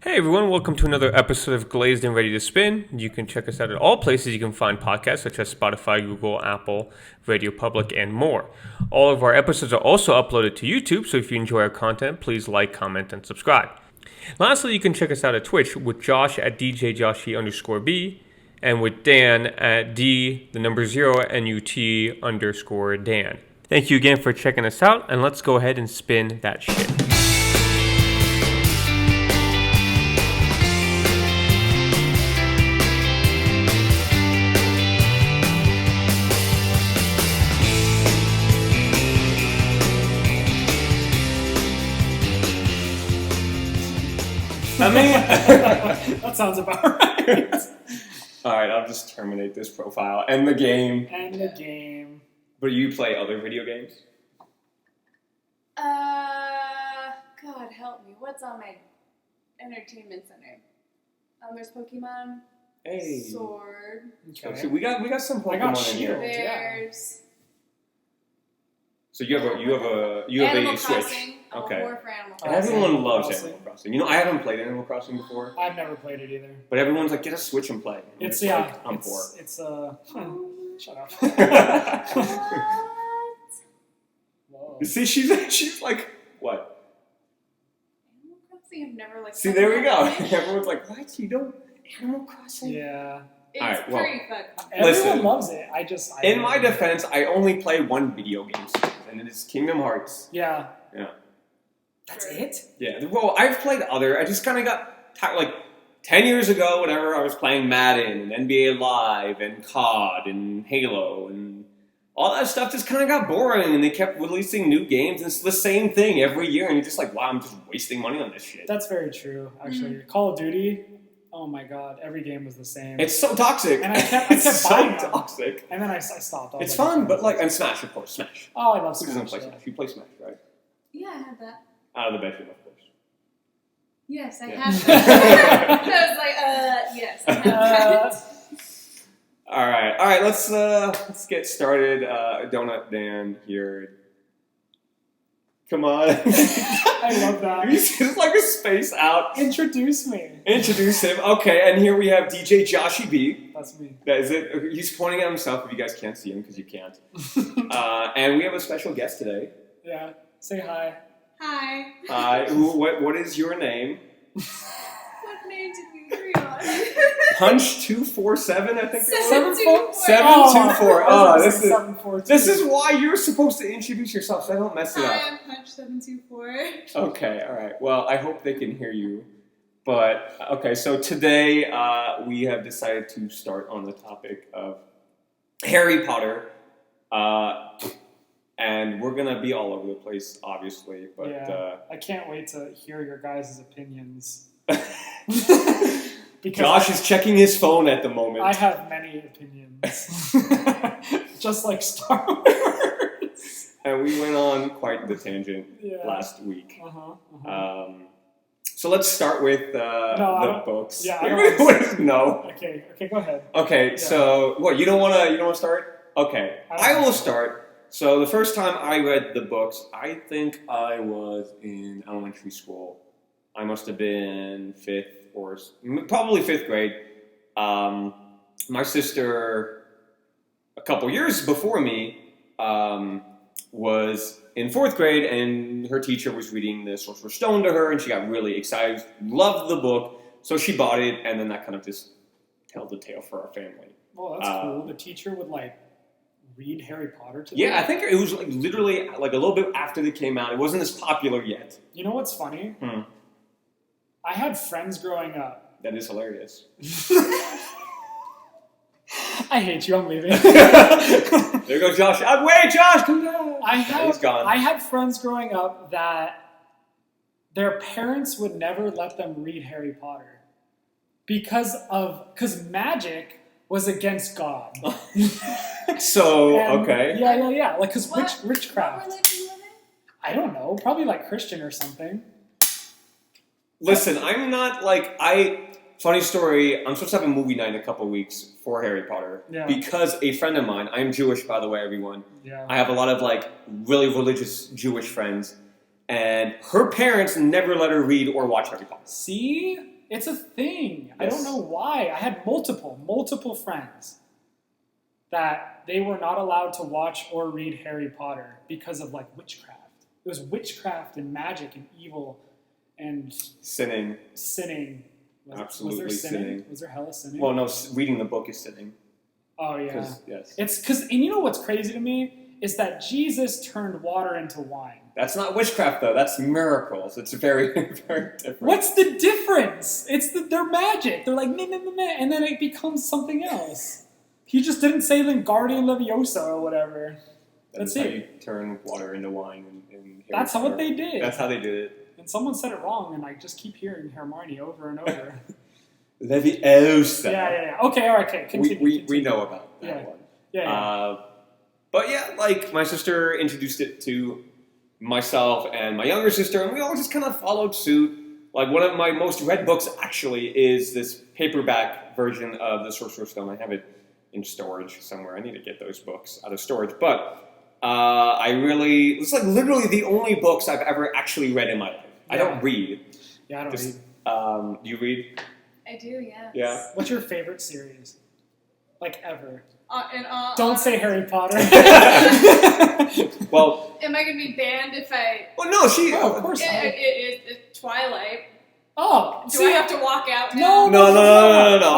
Hey everyone, welcome to another episode of Glazed and Ready to Spin. You can check us out at all places you can find podcasts such as Spotify, Google, Apple, Radio Public, and more. All of our episodes are also uploaded to YouTube, so if you enjoy our content, please like, comment, and subscribe. Lastly, you can check us out at Twitch with Josh at DJJoshy_B and with Dan at D0NUT_Dan. Thank you again for checking us out, and let's go ahead and spin that shit. That sounds about right. Alright, I'll just terminate this profile. End the game. End the game. But you play other video games? God help me. What's on my entertainment center? There's Pokemon. Hey. Sword. Okay. So we got some Pokemon in here. Bears. So you have a Animal Switch. Crossing. Okay. War for Animal And Crossing. everyone loves Animal Crossing. You know, I haven't played Animal Crossing before. I've never played it either. But everyone's like, get a Switch and play. And It's I'm poor. Shut up. What? Whoa. See, she's like, what? Animal Crossing? I've never like. See, there we go. Everyone's like, what? You don't Animal Crossing? Yeah. It's Alright, well, pretty fun. Listen. Everyone loves it. In my defense, I only play one video game series, and it is Kingdom Hearts. Yeah. Yeah. That's it? Yeah. Well, I've played other. I just kind of got tired. Like 10 years ago, whatever, I was playing Madden and NBA Live and COD and Halo and all that stuff just kind of got boring, and they kept releasing new games, and it's the same thing every year, and you're just like, wow, I'm just wasting money on this shit. That's very true, actually. Call of Duty, oh my god, every game was the same. It's so toxic. And I kept it's buying so them. toxic. And then I stopped. It's fun, but like, and Smash, of course, Smash. Oh, I love Who Smash. doesn't play yeah. Smash? You play Smash, right? Yeah, I have that. Out of the bedroom, of course. Yes, I Yeah. have that. I was like, yes, I have that. All right. Let's get started. Donut Dan here. Come on. I love that. He's just like a space out. Introduce me. Introduce him. Okay, and here we have DJ Joshy B. That's me. That is it. He's pointing at himself if you guys can't see him because you can't. And we have a special guest today. Yeah. Say hi. Hi. What is your name? What name did we agree on? Punch 247, I think. 724. 724. Oh, this is 742. this is why you're supposed to introduce yourself, so I don't mess it up. Hi, I'm Punch 724. Okay, all right. Well, I hope they can hear you. But, okay, so today we have decided to start on the topic of Harry Potter. And we're going to be all over the place, obviously. But Yeah. I can't wait to hear your guys' opinions. Because Josh is checking his phone at the moment. I have many opinions. Just like Star Wars. And we went on quite the tangent Yeah. last week. Uh-huh. So let's start with the books. Yeah, I don't No. Okay, go ahead. Okay, Yeah. so what? You don't want to start? Okay, I will start. So the first time I read the books, I think I was in elementary school. I must have been probably fifth grade. My sister, a couple years before me, was in fourth grade, and her teacher was reading the Sorcerer's Stone to her, and she got really excited, loved the book, so she bought it, and then that kind of just told the tale for our family. Well, that's cool. The teacher would read Harry Potter to them? Yeah, I think it was literally a little bit after they came out. It wasn't as popular yet. You know what's funny? I had friends growing up. That is hilarious. I hate you. I'm leaving. There goes Josh. Wait, Josh, come down. He's gone. I had friends growing up that their parents would never let them read Harry Potter because magic was against God. So, And- okay. Yeah. Because What witchcraft. religion was it? I don't know. Probably Christian or something. Listen, I'm not funny story, I'm supposed to have a movie night in a couple weeks for Harry Potter. Yeah. Because a friend of mine, I'm Jewish, by the way, everyone. Yeah. I have a lot of really religious Jewish friends. and her parents never let her read or watch Harry Potter. See? It's a thing. Yes. I don't know why. I had multiple friends that they were not allowed to watch or read Harry Potter because of like witchcraft. It was witchcraft and magic and evil and Sinning. Was Absolutely there sinning. Was there hella sinning? Well, no, reading the book is sinning. Oh yeah. Yes. It's because, and you know what's crazy to me is that Jesus turned water into wine. That's not witchcraft, though. That's miracles. It's very, very different. What's the difference? They're magic. They're like meh, meh, meh, meh, and then it becomes something else. He just didn't say Wingardium Leviosa or whatever. That's how you turn water into wine. In That's what they did. That's how they did it. And someone said it wrong, and I just keep hearing Hermione over and over. Leviosa. Yeah. Okay, all right, okay. Continue. We know about that one. Yeah. But yeah, like my sister introduced it to myself and my younger sister, and we all just kind of followed suit. Like one of my most read books actually is this paperback version of The Sorcerer's Stone. I have it in storage somewhere. I need to get those books out of storage. But it's like literally the only books I've ever actually read in my life. I don't read. Yeah, I don't read. Do you read? I do, yes. Yeah. What's your favorite series? Like ever? Don't say Harry Potter. Well, am I going to be banned if I... Well, no, of course not. It's Twilight. Oh. Do I have to walk out now? No.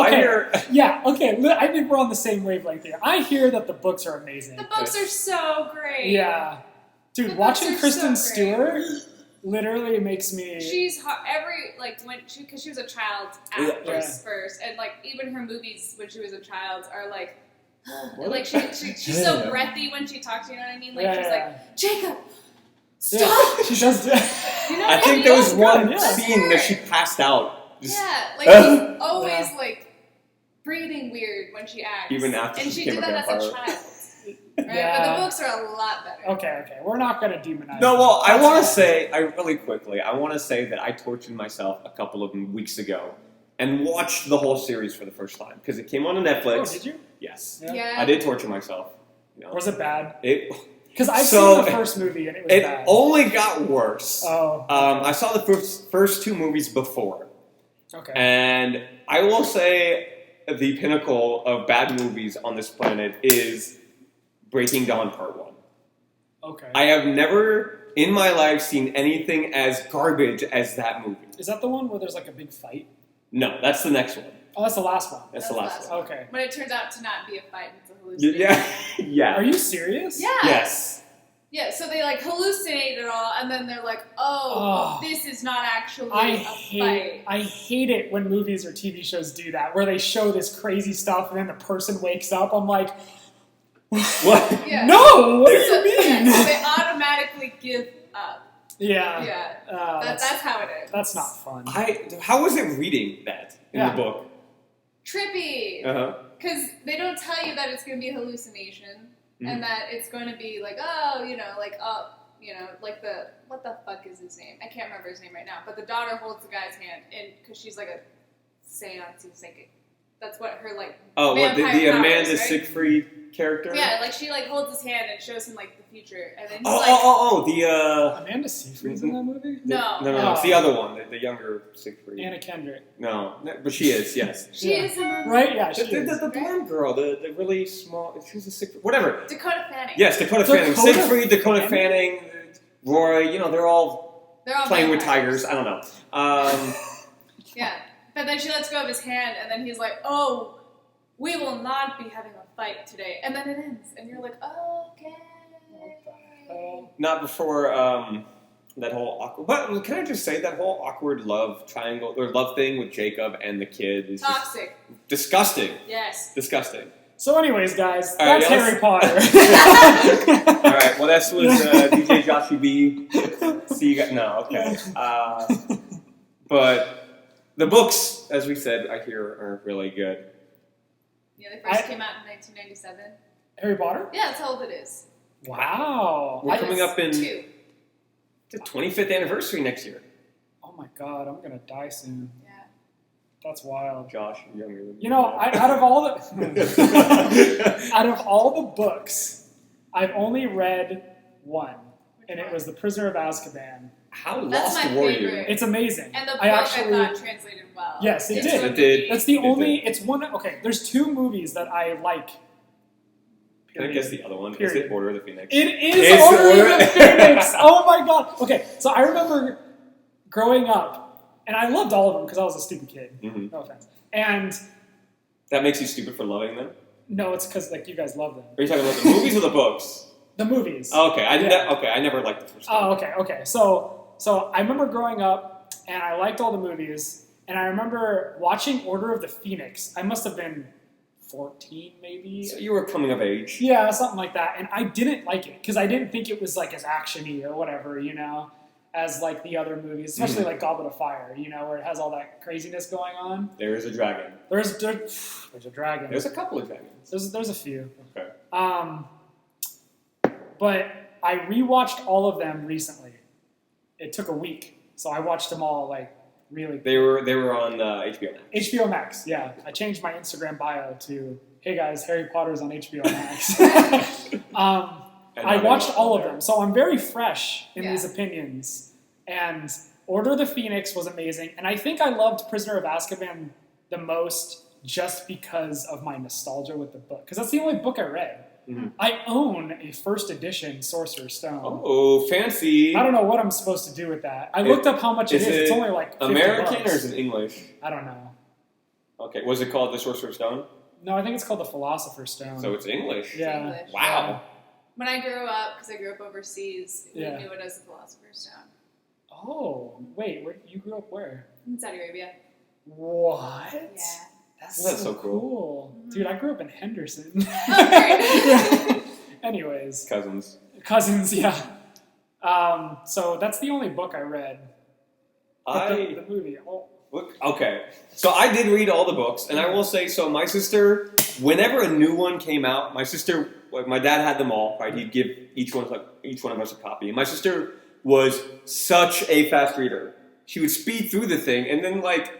Okay. I hear... Yeah, okay. I think we're on the same wavelength here. I hear that the books are amazing. The books are so great. Yeah. Dude, The watching books are Kristen so Stewart literally makes me... She's because she was a child actress first, and like even her movies when she was a child are like, like she's so breathy when she talks. You know what I mean? Like she's like, Jacob, stop. Yeah, she does. You know I think there was one scene that she passed out. Yeah, like she's always like breathing weird when she acts, even after and she did became that a as a vampire. child. Right? Yeah. But the books are a lot better. Okay. We're not going to demonize No, well, them. I want to say, really quickly, I want to say that I tortured myself a couple of weeks ago and watched the whole series for the first time because it came on Netflix. Oh, did you? Yes. Yeah. I did torture myself. You know. Was it bad? Because I've seen the first movie and it was bad. It only got worse. Oh. I saw the first two movies before. Okay. And I will say the pinnacle of bad movies on this planet is Breaking Dawn Part 1. Okay. I have never in my life seen anything as garbage as that movie. Is that the one where there's like a big fight? No, that's the next one. Oh, that's the last one. That's the last one. Okay. But it turns out to not be a fight; it's a hallucination. Yeah. Are you serious? Yeah. Yes. Yeah, so they like hallucinate it all, and then they're like, "Oh, this is not actually a fight." I hate it when movies or TV shows do that, where they show this crazy stuff and then the person wakes up. I'm like, what? Yeah. No, what do you mean? So they automatically give up. Yeah. Yeah. That's how it is. That's not fun. How was it reading that in the book? Trippy. Uh-huh. Because they don't tell you that it's going to be a hallucination, and that it's going to be like, like what the fuck is his name? I can't remember his name right now, but the daughter holds the guy's hand, and because she's like a seance psychic. That's what her like. Oh, what the vampire Amanda powers, right? Seyfried character? Yeah, like she like holds his hand and shows him like the future, and then he's the Amanda Seyfried's in that movie? No, it's the other one, the younger Seyfried. Anna Kendrick. No, but she is, yes. She is in the right? Yeah, she is. The blonde girl, the really small. She's a Seyfried. Whatever. Dakota Fanning. Yes, Dakota Fanning. Seyfried, Dakota Fanning, Roy. They're all playing with tigers. I don't know. Yeah. But then she lets go of his hand, and then he's like, "Oh, we will not be having a fight today." And then it ends, and you're like, "Okay." Not before that whole awkward. But can I just say that whole awkward love triangle or love thing with Jacob and the kid is toxic, just disgusting. Yes, disgusting. So, anyways, guys, all that's right, Harry Potter. All right. Well, that was DJ Joshy B. See you guys. No, okay. But. The books, as we said, I hear are really good. Yeah, they first came out in 1997. Harry Potter? Yeah, that's how old it is. Wow. We're coming up in 2. the 25th anniversary next year. Oh my god, I'm going to die soon. Yeah. That's wild. Josh, you're younger than me. Out of all the books, I've only read one, and it was The Prisoner of Azkaban. How That's lost my were favorite. you? It's amazing. And the book I I actually, thought translated well. yes, it Yes, did. it did. That's the It only. did. It's one. Okay, there's 2 movies that I like. Can I guess the other one? Is Period. it Order of the Phoenix? It is It's Order of the Phoenix. Oh my god. Okay, so I remember growing up, and I loved all of them because I was a stupid kid. Mm-hmm. No offense. And That makes you stupid for loving them? no, it's because like you guys love them. Are you talking about the movies or the books? The movies. Oh, okay, Yeah. I never liked the first one. Oh, okay. So I remember growing up, and I liked all the movies, and I remember watching Order of the Phoenix. I must have been 14, maybe. So you were coming of age. Yeah, something like that. And I didn't like it because I didn't think it was like as actiony or whatever, as like the other movies, especially like Goblet of Fire, where it has all that craziness going on. There is a dragon. There's a dragon. There's a couple of dragons. There's a few. Okay. But I rewatched all of them recently. It took a week, so I watched them all like really. They were on HBO Max. HBO Max, yeah. I changed my Instagram bio to, "Hey guys, Harry Potter's on HBO Max." I watched all of them, so I'm very fresh in these opinions. And Order of the Phoenix was amazing, and I think I loved Prisoner of Azkaban the most just because of my nostalgia with the book, because that's the only book I read. Mm-hmm. I own a first edition Sorcerer's Stone. Oh, fancy! I don't know what I'm supposed to do with that. I looked up how much it is. It's only like $50. American or is it English? I don't know. Okay, was it called the Sorcerer's Stone? No, I think it's called the Philosopher's Stone. So it's English. Yeah. English. Wow. When I grew up, because I grew up overseas, we Yeah. knew it as the Philosopher's Stone. Oh, wait, you grew up where? In Saudi Arabia. What? Yeah. That's so cool. Mm-hmm. Dude, I grew up in Henderson. Oh, great. Anyways. Cousins, yeah. So that's the only book I read. The movie. Oh. Okay, so I did read all the books, and I will say, so my sister, whenever a new one came out, my dad had them all, right? He'd give each one of us a copy. And my sister was such a fast reader. She would speed through the thing, and then like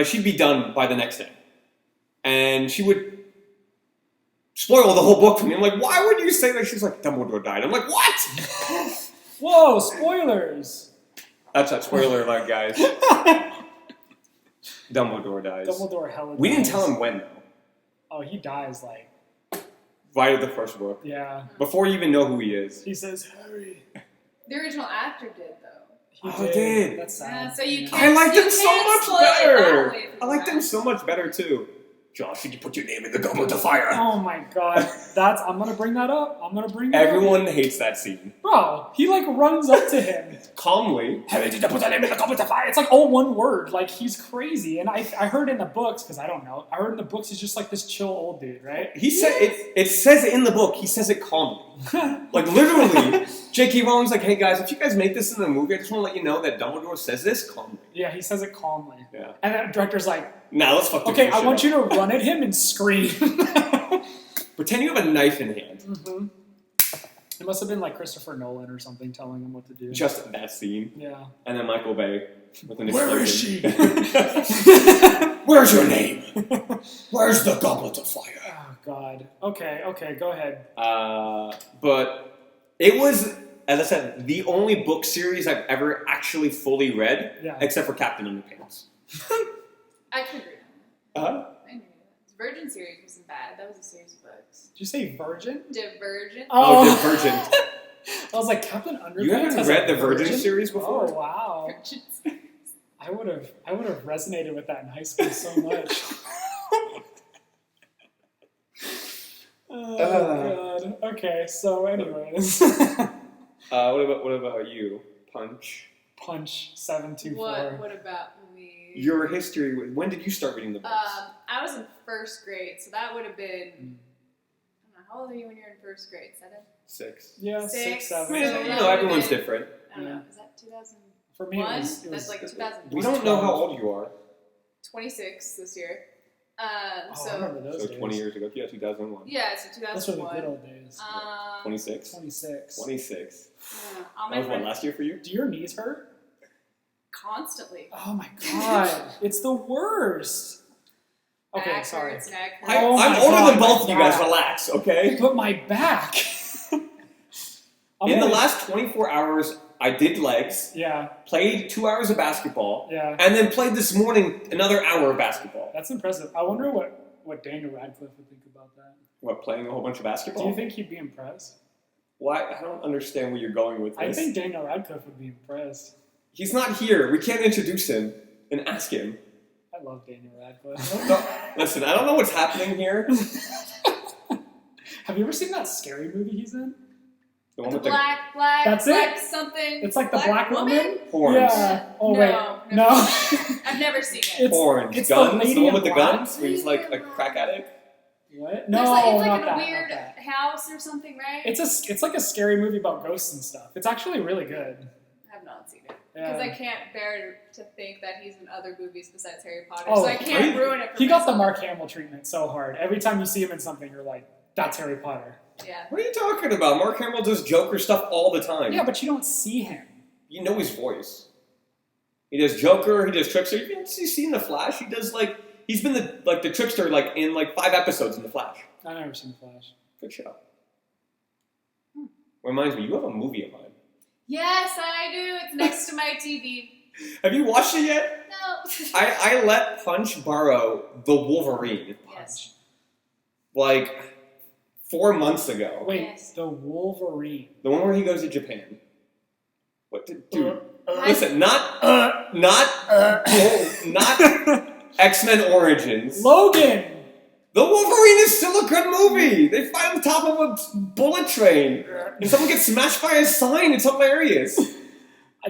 she'd be done by the next day. And she would spoil the whole book for me. I'm like, why would you say that? She's like, Dumbledore died. I'm like, what? Whoa, spoilers. That's a spoiler alert, guys. Dumbledore dies. Dumbledore hella dies. We didn't tell him when, though. Oh, he dies like... Right at the first book. Yeah. Before you even know who he is. He says, Harry. The original actor did, though. He did. That's sad. Yeah, so you can't, I liked him so can't much spoil it that better. way for I liked that. him so much better, too. Josh, did you put your name in the goblet of fire? Oh my god. I'm gonna bring that up. Everyone hates that scene. Bro, he like runs up to him. Calmly. Harry, did you put your name in the goblet of fire? It's like all one word. Like he's crazy. And I heard in the books, because I don't know, I heard in the books he's just like this chill old dude, right? He said it says it in the book. He says it calmly. Like literally, J.K. Rowling's like, hey guys, if you guys make this in the movie, I just want to let you know that Dumbledore says this calmly. Yeah, he says it calmly. Yeah. And then the director's like, now let's fuck this okay, I shit want up. you to run at him and scream. Pretend you have a knife in hand. Mm-hmm. It must have been like Christopher Nolan or something telling him what to do. Just that scene. Yeah. And then Michael Bay with an Where explosion. is she? Where's your name? Where's the goblet of fire? Oh, God. Okay, go ahead. But it was, as I said, the only book series I've ever actually fully read, except for Captain Underpants. I can agree. Uh-huh. I knew that. The Virgin series wasn't bad. That was a series of books. Did you say virgin? Divergent. Oh, Divergent. I was like, Captain Underpants. You haven't has read a the Virgin series before? Oh, wow. Virgin series. I would have resonated with that in high school so much. Oh, God. Okay, so anyways. What about you? Punch. Punch 724. What about me? Your history. When did you start reading the books? I was in first grade, so that would have been. I don't know, how old are you when you're in first grade? 7? 6. Yeah, 6, 6, 7. I mean, everyone's different. I don't know. Is that 2001? For me, it was That's like 2000. We don't know how old you are. 26 this year. I remember those So days. 20 years ago. Yeah, 2001. Yeah, so 2001. Those were the good old days. 26? 26. 26. All That my was what, friends last year for you? Do your knees hurt? constantly. Oh my God. It's the worst. Okay, Back sorry. hurts, neck hurts. Oh I'm my older God, than both of my you guys. back. Relax, okay? But my back. In the last 24 hours, I did legs. Yeah. Played 2 hours of basketball. Yeah. And then played this morning another hour of basketball. That's impressive. I wonder what Daniel Radcliffe would think about that. What, playing a whole bunch of basketball? Do you think he'd be impressed? Why? I don't understand where you're going with this. I think Daniel Radcliffe would be impressed. He's not here. We can't introduce him and ask him. I love Daniel Radcliffe. Listen, I don't know what's happening here. Have you ever seen that scary movie he's in? The one The with the black That's it? something. It's like the black woman? horns. Yeah. Oh, No, wait. never No. I've never seen it. It's- Horns. it's the Guns. lady The one in with the black. guns? Where he's like a crack addict? What? There's No, like, it's like not in that. a weird Not that. house or something, right? It's like a scary movie about ghosts and stuff. It's actually really good. I have not seen it. Yeah. Because I can't bear to think that he's in other movies besides Harry Potter, Oh, so I can't ruin it for He got the myself. Mark Hamill treatment so hard. Every time you see him in something, you're like, that's Harry Potter. Yeah. What are you talking about? Mark Hamill does Joker stuff all the time. Yeah, but you don't see him. You know his voice. He does Joker, he does Trickster. You see in The Flash, he does he's been the Trickster in 5 episodes in The Flash. I've never seen The Flash. Good show. Reminds me, you have a movie of mine. Yes, I do. It's next to my TV. Have you watched it yet? No. I let Punch borrow The Wolverine. Yes. 4 months ago. Wait, Yes. the Wolverine. The one where he goes to Japan. What did dude? I- Listen, not X-Men Origins. Logan! The Wolverine is still a good movie. They fight on the top of a bullet train, and someone gets smashed by a sign. It's hilarious.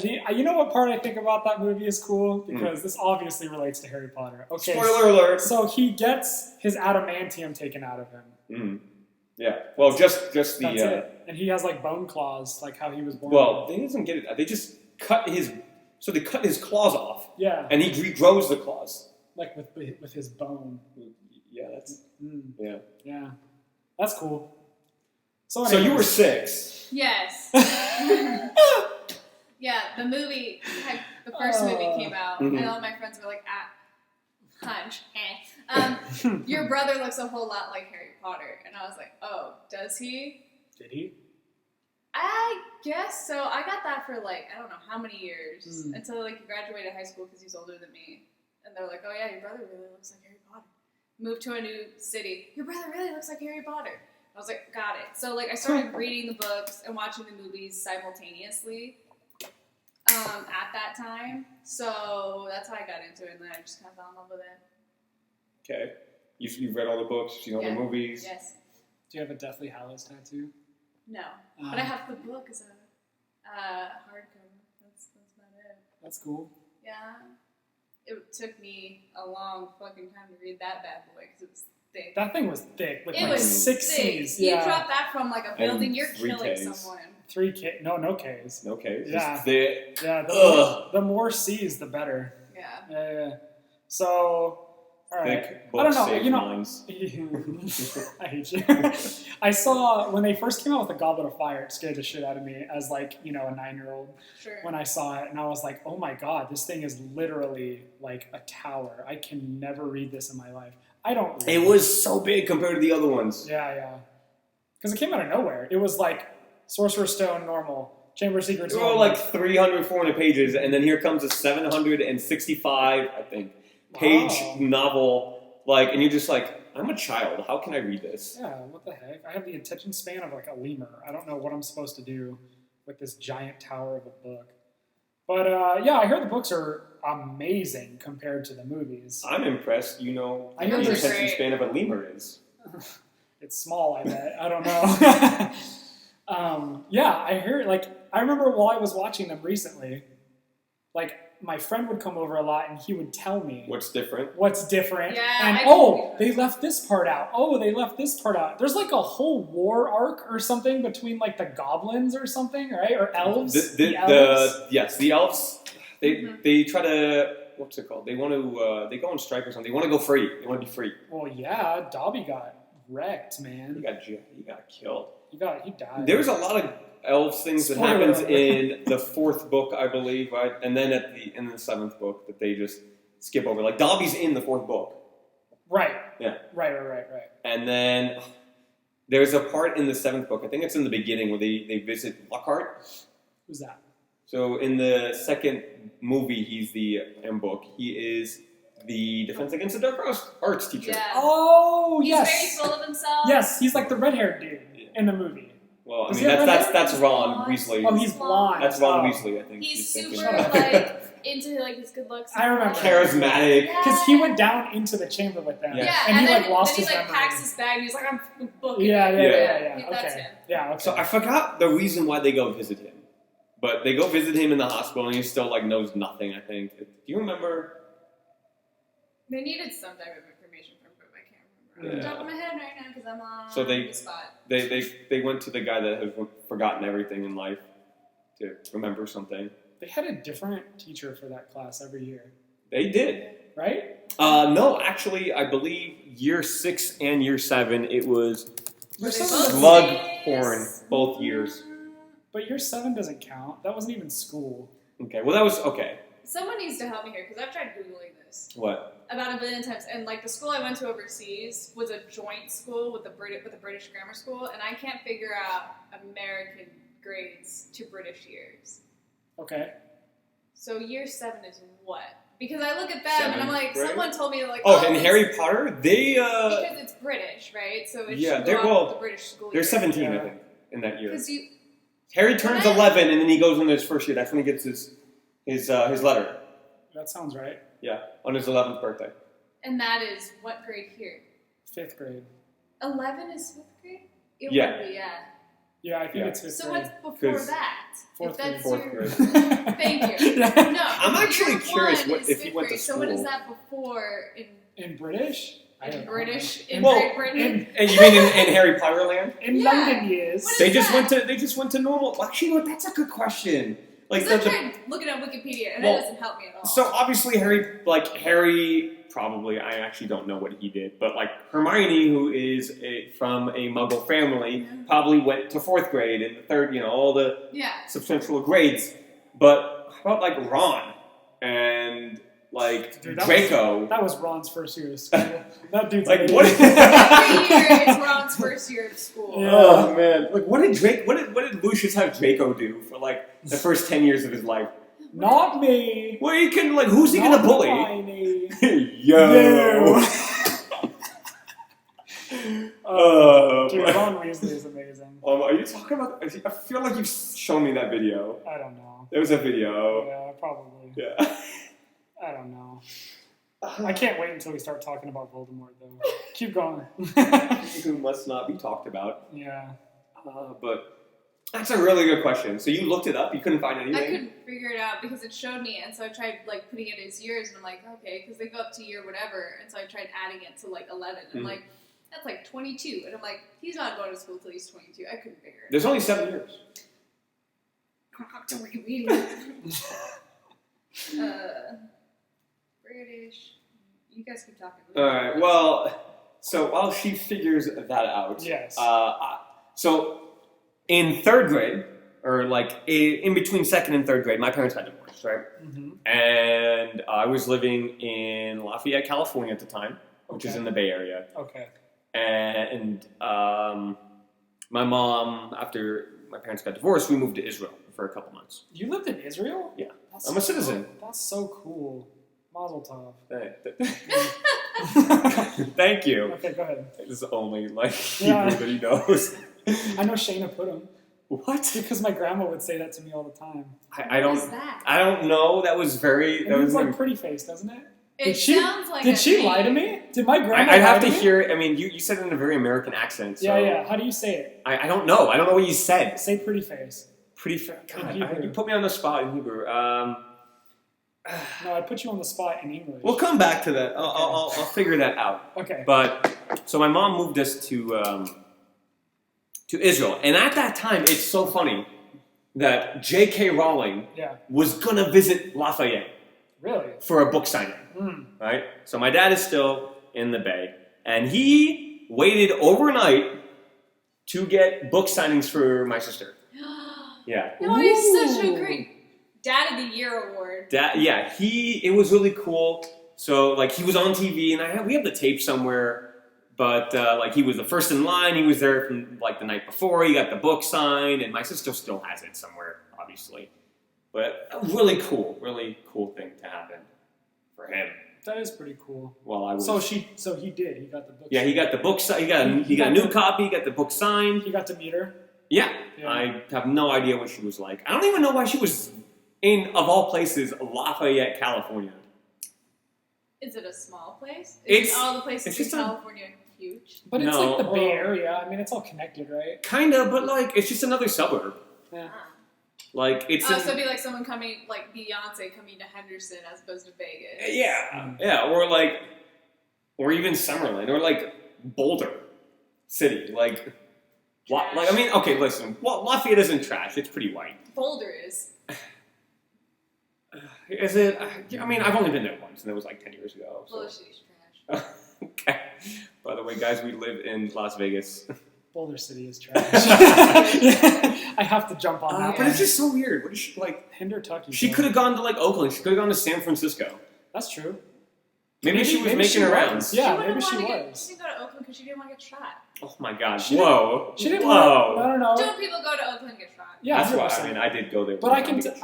You know what part I think about that movie is cool? Because this obviously relates to Harry Potter. Okay, Spoiler alert. So he gets his adamantium taken out of him. Mm. Yeah. Well, just the. That's it. And he has bone claws, like how he was born. Well, he doesn't get it. They just cut his. So they cut his claws off. Yeah. And he regrows the claws. Like with his bone. Yeah, that's. Mm. Yeah. Yeah. That's cool. So you were 6. Yes. Yeah, the movie, the first movie came out, Mhm. and all my friends were like, hunch, your brother looks a whole lot like Harry Potter. And I was like, oh, does he? Did he? I guess so. I got that for I don't know how many years, Mm. until he graduated high school because he's older than me. And they're like, oh yeah, your brother really looks like Harry Potter. Moved to a new city. Your brother really looks like Harry Potter. I was like, got it. So I started reading the books and watching the movies simultaneously at that time. So that's how I got into it, and then I just kind of fell in love with it. Okay. You've read all the books. You've seen all the movies. Yes. Do you have a Deathly Hallows tattoo? No. But I have the book as a hardcover. That's about it. That's cool. Yeah. It took me a long fucking time to read that bad boy because it was thick. That thing was thick with It was 6 thick. C's. You Yeah. drop that from a building, And you're 3 killing Ks. someone. 3 K. No Ks. No Ks. Yeah. Just thick. Yeah. Ugh. The more C's, the better. Yeah. Yeah. So, all right. Thick I don't books know. save You know, minds. I hate you. I saw when they first came out with the Goblet of Fire. It scared the shit out of me as a 9-year-old Sure. when I saw it, and I was like, oh my god, this thing is literally like a tower. I can never read this in my life. I don't. Read It was so big compared to the other ones. Yeah. Because it came out of nowhere. It was like Sorcerer's Stone normal, Chamber of Secrets They were normal. 300, 400 pages, and then here comes a 765, I think, page Wow. novel. And you're just like, I'm a child. How can I read this? Yeah, what the heck? I have the attention span of a lemur. I don't know what I'm supposed to do with this giant tower of a book. But yeah, I heard the books are amazing compared to the movies. I'm impressed. You know I what heard the they're attention great. span of a lemur is. It's small, I bet. I don't know. Yeah, I heard, I remember while I was watching them recently, my friend would come over a lot and he would tell me What's different? what's different. Yeah, And, I can believe they left this part out. Oh, they left this part out. There's a whole war arc or something between the goblins or something, right? Or elves? The elves. They try to, what's it called? They want to, they go on strike or something. They want to go free. They want to be free. Well, yeah, Dobby got wrecked, He man. got killed. He died. There's a lot of elves things that Spoiler happens alert. in the 4th book, I believe, right? And then in the 7th book that they just skip over. Dobby's in the 4th book. Right. Yeah. Right. And then there's a part in the 7th book, I think it's in the beginning, where they visit Lockhart. Who's that? So in the second movie, he's book. He is the Defense Against the Dark Arts teacher. Yeah. Oh, He's yes. very full of himself. Yes, he's like the red-haired dude in the movie. Well, I Does mean, he have that's Ron blonde? Weasley. Oh, he's blonde. That's Ron Oh. Weasley, I think. He's thinking. super like into like his good looks. I remember. Charismatic. Because he went down into the chamber with them. Yeah. And he then, like lost then his he like memory. packs his bag and he's like, I'm booking. Yeah. That's Okay. him. Yeah, okay. So I forgot the reason why they go visit him. But they go visit him in the hospital and he still like knows nothing, I think. Do you remember? They needed some type of information from him, but I can't remember. Yeah. Off the top of my head right now because I'm on So the spot. They went to the guy that has forgotten everything in life to remember something. They had a different teacher for that class every year, They did. right? No, actually, I believe year 6 and year 7, it was Year They seven both doesn't- Slughorn, both years. But year 7 doesn't count. That wasn't even school. Okay, well that was okay. Someone needs to help me here because I've tried Googling this What? about a billion times. And like the school I went to overseas was a joint school with the British grammar school, and I can't figure out American grades to British years. Okay. So year 7 is what? Because I look at them and I'm like, Seventh grade? someone told me like, Oh, and it's- Harry Potter, they because it's British, right? So it Yeah, should they're- go off well, the British school they're year. 17, I Yeah. think, in that year. Because you, Harry turns What? 11, and then he goes into his first year. That's when he gets his letter. That sounds right. Yeah, on his 11th birthday. and that is what grade here? 5th grade. 11 is 5th grade? It Yeah. would be, yeah. Yeah, I think Yeah. it's 5th So grade. what's before 'Cause that? fourth If that's Fourth your, grade. Thank you. Yeah. No, I'm if actually year curious one what- is if he fifth went to grade, So what is school. that before In British? I don't in know. British in Well, Great Britain? In, And you mean in Harry Potter land? in Yeah. London years. What is They just that? went to normal. Well, actually, you know what? That's a good question. Like Because I tried looking at Wikipedia and Well, it doesn't help me at all. so obviously Harry probably, I actually don't know what he did, but like Hermione, who is from a Muggle family, probably went to 4th grade and the 3rd, all the yeah. substantial grades. But how about like Ron and like Dude, that Draco? That was Ron's first year of school. That dude's Like, amazing. what- Every year it's Ron's first year of school. Yeah. Oh man! Like, what did Lucius have Draco do for like the first 10 years of his life? Not me. Well, he can like, who's he gonna Not bully? Hermione. Yo. Dude, Ron Weasley is amazing. Are you talking about? I feel like you've shown me that video. I don't know. There was a video. Yeah, probably. Yeah. I don't know. I can't wait until we start talking about Voldemort, though. Keep going. Who must not be talked about. Yeah. But that's a really good question. So you looked it up. You couldn't find anything. I couldn't figure it out because it showed me, and so I tried like putting it as years, and I'm like, okay, because they go up to year whatever, and so I tried adding it to like 11, and I'm like, that's like 22, and I'm like, he's not going to school till he's 22. I couldn't figure it. There's only 7 years. Out. To Wikipedia. British. You guys keep talking. All right. Well, so while she figures that out, Yes. So in 3rd grade, or like in between 2nd and 3rd grade, my parents got divorced, right? Mm-hmm. And I was living in Lafayette, California at the time, which is Okay. in the Bay Area. Okay. And my mom, after my parents got divorced, we moved to Israel for a couple months. You lived in Israel? Yeah. That's I'm a citizen. That's so cool. Mazel tov. Thank you. Okay, go ahead. This is only like Yeah. Hebrew that he knows. I know Shayna put him. What? Because my grandma would say that to me all the time. I What is don't. that? I don't know. That was very. It That means was like pretty face, doesn't it? It she- sounds like Did a she name. lie to me? Did my grandma I'd lie have to me? hear it. I mean, you said it in a very American accent. So Yeah. How do you say it? I don't know. I don't know what you said. Say pretty face. Pretty fair. God, Hebrew. you put me on the spot in Hebrew. No, I put you on the spot in English. We'll come back to that. I'll figure that out. Okay. But so my mom moved us to Israel, and at that time, it's so funny that J.K. Rowling Yeah. was gonna visit Lafayette Really? for a book signing. Mm. Right? So my dad is still in the Bay, and he waited overnight to get book signings for my sister. Yeah. No, he's such a Ooh. great Dad of the Year award. It was really cool. So like he was on TV, and we have the tape somewhere. But like he was the first in line. He was there from like the night before. He got the book signed, and my sister still has it somewhere, obviously. But a really cool thing to happen for him. That is pretty cool. Well, I was. So he did. He got the book. Yeah, he got the book. He got a new copy. He got the book signed. He got to meet her. Yeah, I have no idea what she was like. I don't even know why she was in, of all places, Lafayette, California. Is it a small place? It's all the places in California huge. But it's like the Bay Area. I mean, it's all connected, right? Kinda, but like it's just another suburb. Yeah. Like it's. So it'd be like someone coming, like Beyonce coming to Henderson as opposed to Vegas. Yeah, or even Summerlin, or like Boulder City, like. I mean, okay, listen. Well, Lafayette isn't trash. It's pretty white. Boulder is. Is it? I mean, I've only been there once, and it was like 10 years ago. So. Boulder City's trash. Okay. By the way, guys, we live in Las Vegas. Boulder City is trash. I have to jump on that. But it's just so weird. What is she like? Hendertucky. She could have gone to like Oakland. She could have gone to San Francisco. That's true. Maybe she was making her rounds. Yeah, maybe she was. She didn't go to Oakland because she didn't want to get shot. Oh my God! She Whoa! She didn't Whoa! want. No. Don't people go to Oakland and get shot? Yeah, that's 100%. why. I mean, I did go there. But I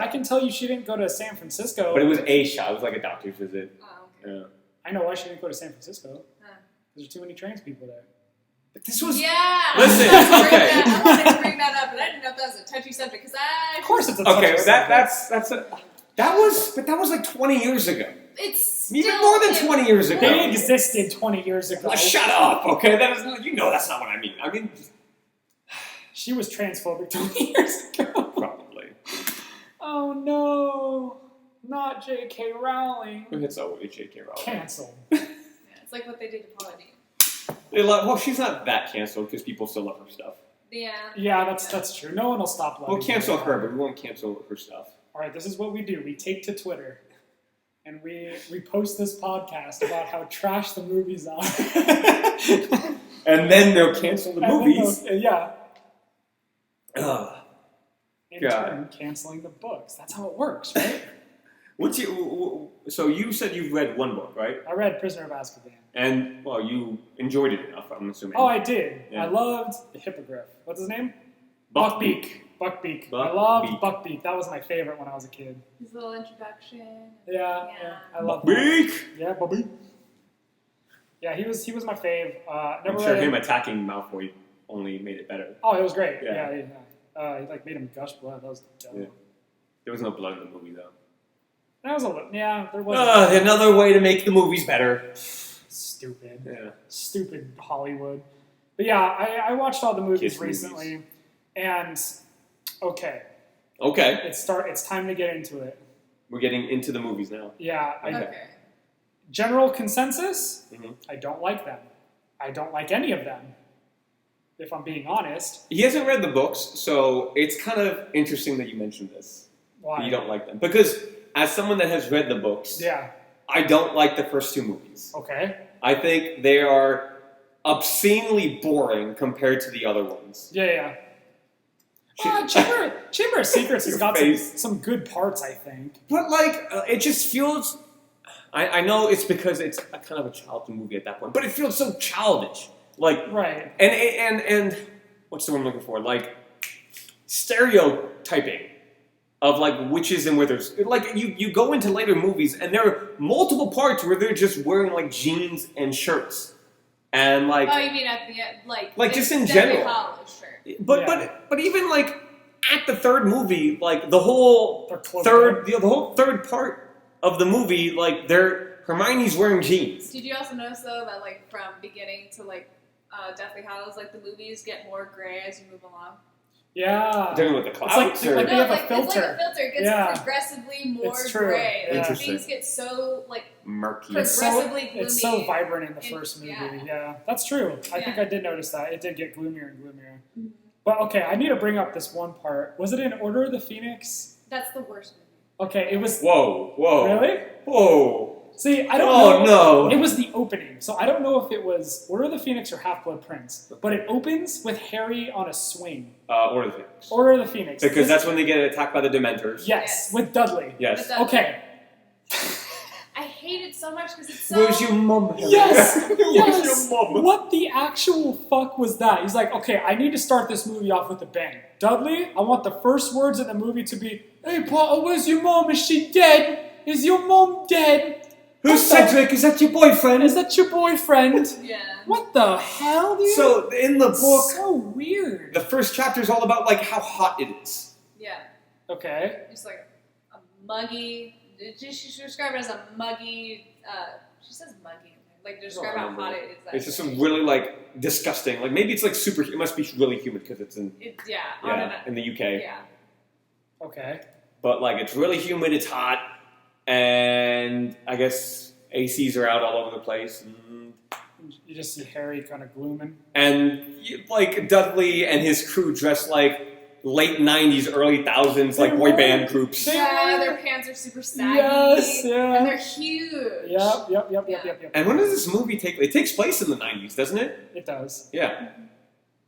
can tell you she didn't go to San Francisco. But it was a shot. It was like a doctor's visit. Oh, okay. Yeah. I know why she didn't go to San Francisco. Huh. Because there's too many trans people there. But this was. Yeah. Listen, okay. I wanted to bring that up, but I didn't know if that was a touchy subject because Of course, it's a touchy Okay, subject. that was like 20 years ago. It's Even still more than 20 years ago. They existed 20 years ago. Shut up, okay? That is not, that's not what I mean. I mean, She was transphobic 20 years ago. probably. Oh no. Not J.K. Rowling. It's always J.K. Rowling. Canceled. Yeah, it's like what they did to Paula Deen. Well, she's not that canceled because people still love her stuff. Yeah. Yeah, that's true. No one will stop loving We'll cancel her, but we won't cancel her stuff. Alright, this is what we do. We take to Twitter and we post this podcast about how trash the movies are. And then they'll cancel the movies. Yeah. In God. turn, canceling the books. That's how it works, right? So you said you've read one book, right? I read Prisoner of Azkaban. And, well, you enjoyed it enough, I'm assuming. Oh, I did. Yeah. I loved the hippogriff. What's his name? Buckbeak. Buckbeak. Buckbeak. I loved Buckbeak. That was my favorite when I was a kid. His little introduction. Yeah. I loved Buckbeak! that. Yeah, Buckbeak. Yeah, he was my fave. I'm sure him attacking Malfoy only made it better. Oh, it was great. Yeah. He like made him gush blood. That was dope. Yeah. There was no blood in the movie, though. That was there was. Another way to make the movies better. Stupid. Yeah. Stupid Hollywood. But yeah, I watched all the movies Kiss recently, movies. and okay, it's time to get into it. We're getting into the movies now. Yeah. Okay. General consensus: Mhm. I don't like them. I don't like any of them. If I'm being honest. He hasn't read the books, so it's kind of interesting that you mentioned this. Why? You don't like them. Because as someone that has read the books, Yeah. I don't like the first two movies. Okay. I think they are obscenely boring compared to the other ones. Yeah. Chamber of Secrets has got some good parts, I think. But, it just feels... I know it's because it's a kind of a childhood movie at that point, but it feels so childish. Right. And what's the word I'm looking for? Stereotyping of witches and withers. You go into later movies and there are multiple parts where they're just wearing jeans and shirts. And Oh, you mean at the end, just in Deathly general. Hallows, sure. But even at the third movie, the whole third part of the movie, Hermione's wearing jeans. Did you also notice though that from beginning to Deathly Hallows, the movies get more gray as you move along? Yeah. Doing with the clouds? It's like they have a filter. It's like a filter. It gets progressively more It's true. gray. Yeah. Things get so murky. progressively gloomy. It's so vibrant in the first movie. Yeah, that's true. I think I did notice that. It did get gloomier and gloomier. Mm-hmm. But okay, I need to bring up this one part. Was it in Order of the Phoenix? That's the worst movie. Okay, it was... Whoa. Really? Whoa. See, I don't know. Oh, no. It was the opening, so I don't know if it was Order of the Phoenix or Half-Blood Prince. But it opens with Harry on a swing. Order of the Phoenix. Order of the Phoenix. Because that's when they get attacked by the Dementors. Yes, with Dudley. Yes. With Dudley. Okay. I hate it so much because it's so... Where's your mum? Yes! Where's your mum? What the actual fuck was that? He's like, okay, I need to start this movie off with a bang. Dudley, I want the first words in the movie to be, Hey, Potter, where's your mom? Is she dead? Is your mom dead? Who's Cedric? Is that your boyfriend? Is that your boyfriend? Yeah. What the hell, dude? So in the book, so weird. the first chapter is all about like how hot it is. Yeah. Okay. It's like a muggy. She described it as a muggy. She says muggy. Like describe how hot it is. It's just some really like disgusting. Like maybe it's like super. It must be really humid because it's in in the UK. Yeah. Okay. But like it's really humid. It's hot, and I guess ACs are out all over the place. You just see Harry kind of glooming. And like Dudley and his crew dressed like late 90s, early 1000s, like boy band groups. Yeah, their pants are super saggy. Yes, yeah. And they're huge. Yep. And when does this movie take? It takes place in the 90s, doesn't it? It does. Yeah.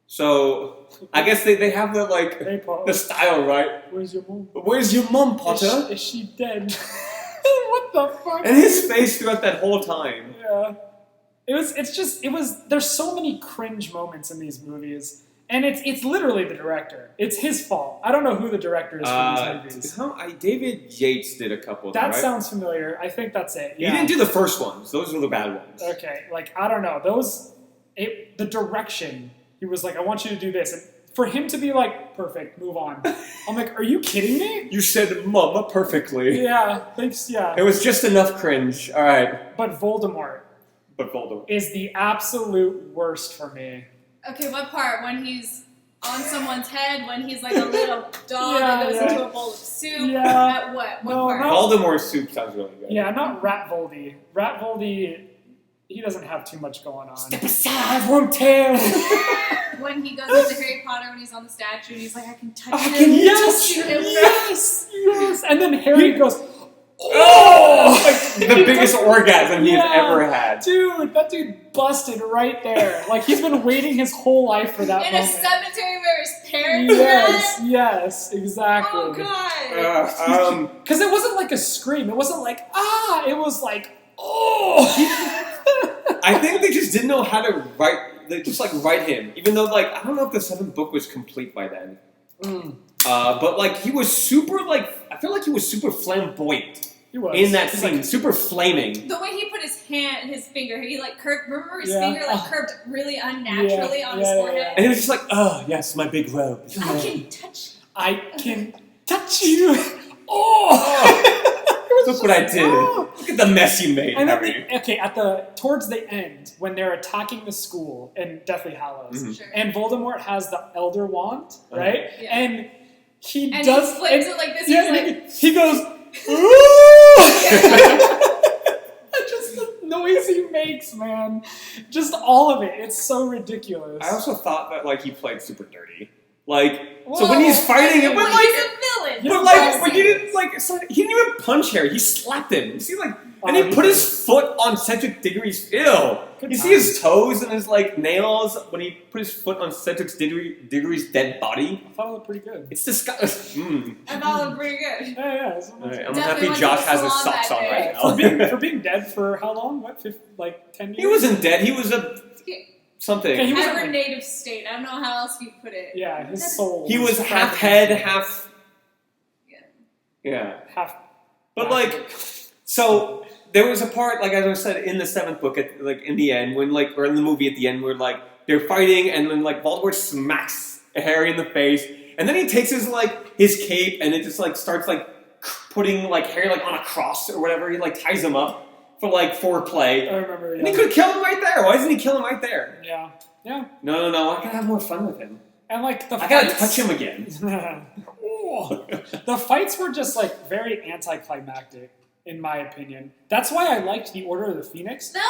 So I guess they have the like Hey, Potter, the style, right? where's your mom? Where's your mom, Potter? Is she dead? What the fuck? And his face throughout that whole time. Yeah. There's so many cringe moments in these movies. And it's literally the director. It's his fault. I don't know who the director is for these movies. David Yates did a couple of them, That right? sounds familiar. I think that's it. Yeah. He didn't do the first ones. Those were the bad ones. Okay, like, I don't know. The direction, he was like, I want you to do this. And for him to be like, perfect, move on. I'm like, are you kidding me? You said mama perfectly. Yeah, thanks, yeah. It was just enough cringe. All right. But Voldemort is the absolute worst for me. Okay, what part? When he's on someone's head? When he's like a little dog that goes into a bowl of soup? Yeah. At what? What No, part? Voldemort's soup sounds really good. Yeah, not Ratvoldy. Ratvoldy, he doesn't have too much going on. Step aside, Wormtail! When he goes into Harry Potter when he's on the statue and he's like, I can touch him. Yes! Touch him. Yes! And then Harry goes, Oh! Like the biggest orgasm he's ever had. Dude, that dude busted right there. Like, he's been waiting his whole life for that In moment. a cemetery where his parents met? Yes, exactly. Oh, God. Because it wasn't like a scream. It wasn't like, ah! It was like, oh! I think they just didn't know how to write, they just like write him. Even though, like, I don't know if the 7th book was complete by then. But like, he was super, like, I feel like he was super flamboyant. He was. In that He's scene, like, super flaming. The way he put his finger, he like curved, remember his finger like curved really unnaturally on his forehead? And he was just like, oh, yes, my big robe. I can touch you. I can touch you. Oh! Look what I did. Look at the mess you made, And Harry. then towards the end, when they're attacking the school in Deathly Hallows, Sure. and Voldemort has the Elder Wand, right? Yeah. And he And does. he flips it like this. Yeah, He's like, he goes. Just the noise he makes, man. Just all of it. It's so ridiculous. I also thought that, like, he played super dirty. Like, so when he's fighting him, well, but like, he's a villain. Yeah. but like, but he didn't like, so he didn't even punch Harry. He slapped him. You see, like, and he put his foot on Cedric Diggory's. Ew. You see his toes and his like nails when he put his foot on Cedric Diggory's dead body. I thought it looked pretty good. It's disgusting. I thought it was pretty good. Yeah. Right, I'm Definitely happy went to Josh the has his salon socks on that right now. For being dead for how long? What, 10 years? He wasn't dead. He was a something. Okay, he was Hibernative state. I don't know how else you put it. Yeah, his soul. He was half head, half. Yeah. half. But like, so there was a part, like as I said, in the 7th book, at, like in the end, when like, or in the movie at the end, where like they're fighting, and then like Voldemort smacks Harry in the face, and then he takes his cape, and it just like starts like putting like Harry like on a cross or whatever. He like ties him up for like foreplay. I remember. And he could have killed him right there. Why doesn't he kill him right there? Yeah. No. I gotta have more fun with him. And like I gotta touch him again. The fights were just like very anticlimactic, in my opinion. That's why I liked the Order of the Phoenix. No,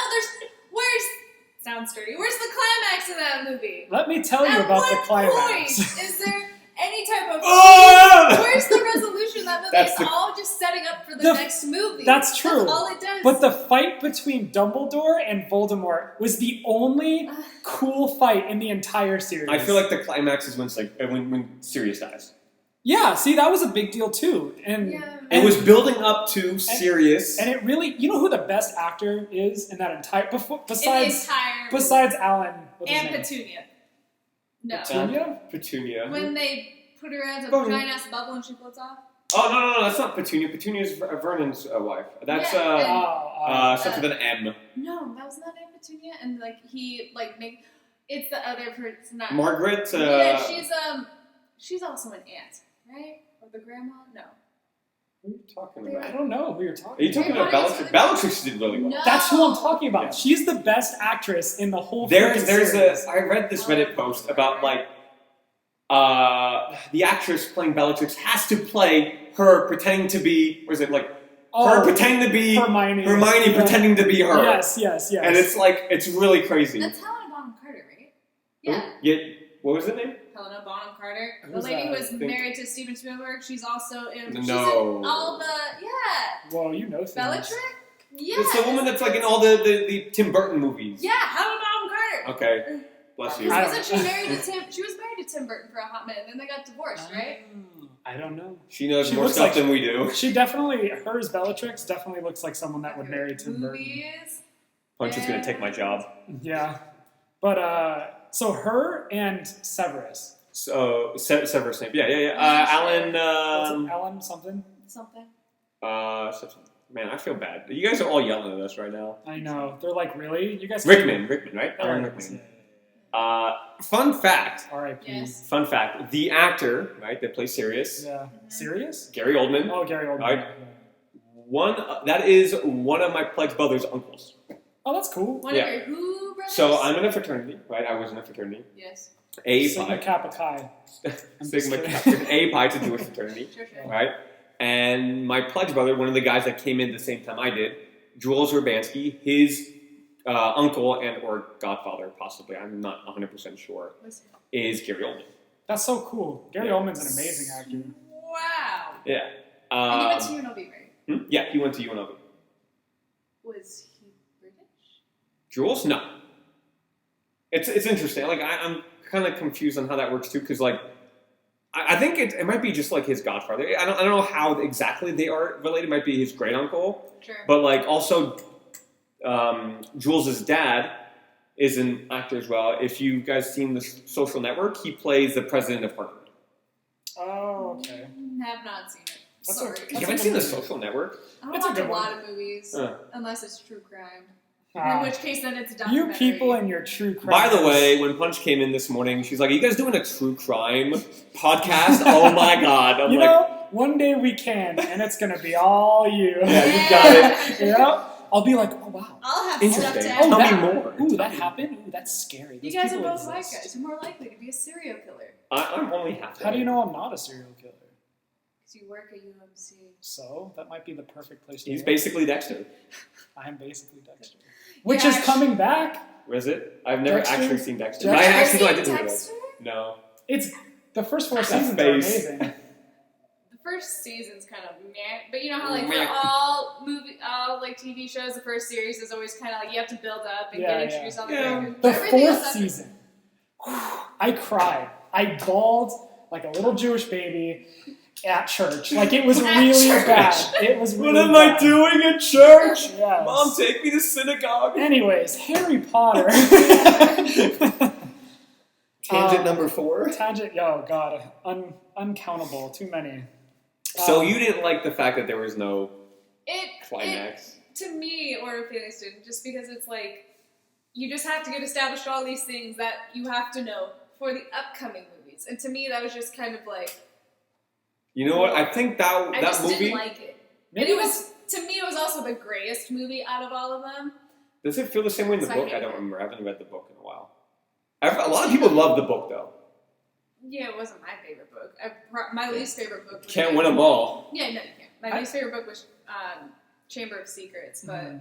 sounds dirty. Where's the climax of that movie? Let me tell you At about what the climax. point is there any type of... Oh! Where's the resolution of that movie? That's It's all just setting up for the next movie. That's true. That's all it does. But the fight between Dumbledore and Voldemort was the only cool fight in the entire series. I feel like the climax is when Sirius dies. Yeah, see, that was a big deal too. And It was building up to Sirius. And it really, you know who the best actor is in that entire, besides Alan what's his and name? Petunia. No. Petunia? Petunia. When they put her as a Boom. giant ass bubble and she floats off. Oh no, that's not Petunia. Petunia's Vernon's wife. That's something with an M. No, that was not named Petunia, and like he like make it's the other person. Not Margaret. Yeah, she's also an aunt, right? Or the grandma? No. Who are you talking about? I don't know who you're talking about. Are you talking about Bellatrix? Bellatrix did really well. No. That's who I'm talking about. Yeah. She's the best actress in the whole There's series. I read this Reddit post about like the actress playing Bellatrix has to play her pretending to be her pretending to be Hermione pretending to be her. Yes. And it's really crazy. That's Helena Bonham Carter, right? Yeah. Yeah. What was the name? Helena Bonham Carter. The Who's lady that? who was married to Steven Spielberg. She's also in. No. She's in all the. Yeah. Well, you know things. Bellatrix? Yeah. It's the woman that's like in all the Tim Burton movies. Yeah, Helena Bonham Carter. Okay. Bless you. Wasn't she married to Tim? She was married to Tim Burton for a hot minute, and then they got divorced, right? I don't know. She knows She more looks stuff like- than we do. She definitely, hers Bellatrix definitely looks like someone that would marry Tim Burton. Movies. Punch is gonna take my job. Yeah. But, so her and Severus. So Severus Snape. Yeah. Alan. What's it? Alan something? Something. Man, I feel bad. You guys are all yelling at us right now. I know. They're like, really? You guys Rickman, right? There Alan it is. Rickman. Fun fact. R.I.P. Yes. Fun fact. The actor, right, that plays Sirius, Yeah. Serious? Gary Oldman. Oh, Gary Oldman. Right. That is one of my pledge brother's uncles. Oh, that's cool. One Yeah. of your who brothers? So I'm in a fraternity, right? I was in a fraternity. Yes. Sigma Pi. Kappa Chi. Sigma just Kappa. Pi. It's a Jewish fraternity, Sure. right? And my pledge brother, one of the guys that came in the same time I did, Jules Urbanski, his uncle and or godfather, possibly, I'm not 100% sure, is Gary Oldman. That's so cool. Gary Yeah. Oldman's an amazing actor. Wow. Yeah. And you went to UNLV, right? Yeah, he went to UNLV. Was he British? Jules? No. It's interesting. Like I'm kind of confused on how that works too, because like I think it might be just like his godfather. I don't know how exactly they are related. It might be his great uncle, Sure. but like also Jules's dad is an actor as well. If you guys seen The Social Network, he plays the president of Harvard. Oh, okay. Have not seen it. That's Sorry. okay. You haven't seen The Social Network? I don't It's a watch a good one. lot of movies, unless it's true crime. Ah, In which case, then it's a you documentary. people and your true crime. By the way, when Punch came in this morning, she's like, "Are you guys doing a true crime podcast?" Oh my god! I'm you like, know, one day we can, and it's gonna be all you. "Yeah, you got it." Yep. I'll be like, oh wow. I'll have stuff Interesting. to Oh, add. Tell me that, more. Ooh, that happened. Ooh, that's scary. You Those guys are people both white exist. guys. You're more likely to be a serial killer. I'm only half. How do you know I'm not a serial killer? Because you work at UMC. So that might be the perfect place to He's live. basically Dexter. I'm basically Dexter, which Yeah, is coming back. Was it? I've never Dexter? actually seen Dexter. Dexter? I actually I Dexter? didn't realize. No. It's the first 4 That seasons are face. amazing. The first season's kind of meh, but you know how like for Meh. all like TV shows, the first series is always kind of like you have to build up and Yeah, get introduced on the yeah. characters. The Everything else 4th after- season, I cried. I bawled like a little Jewish baby at church. Like it was At really church. bad. It was really What am bad. I doing at church? Yes. Mom, take me to synagogue. Anyways, Harry Potter. Tangent number 4. Tangent. Oh God, uncountable. Too many. So you didn't like the fact that there was no It climax? to me, or Felix didn't, just because it's like you just have to get established all these things that you have to know for the upcoming movies, and to me that was just kind of like You know what? I think I that just movie. didn't like it. Maybe And it was to me it was also the grayest movie out of all of them. Does it feel the same way in the So I book? hate I don't it. remember. I haven't read the book in a while. A lot of people love the book though. Yeah, it wasn't my favorite book. My least favorite book. Was Can't win them all. Yeah, no, you can't. My least favorite book was Chamber of Secrets, but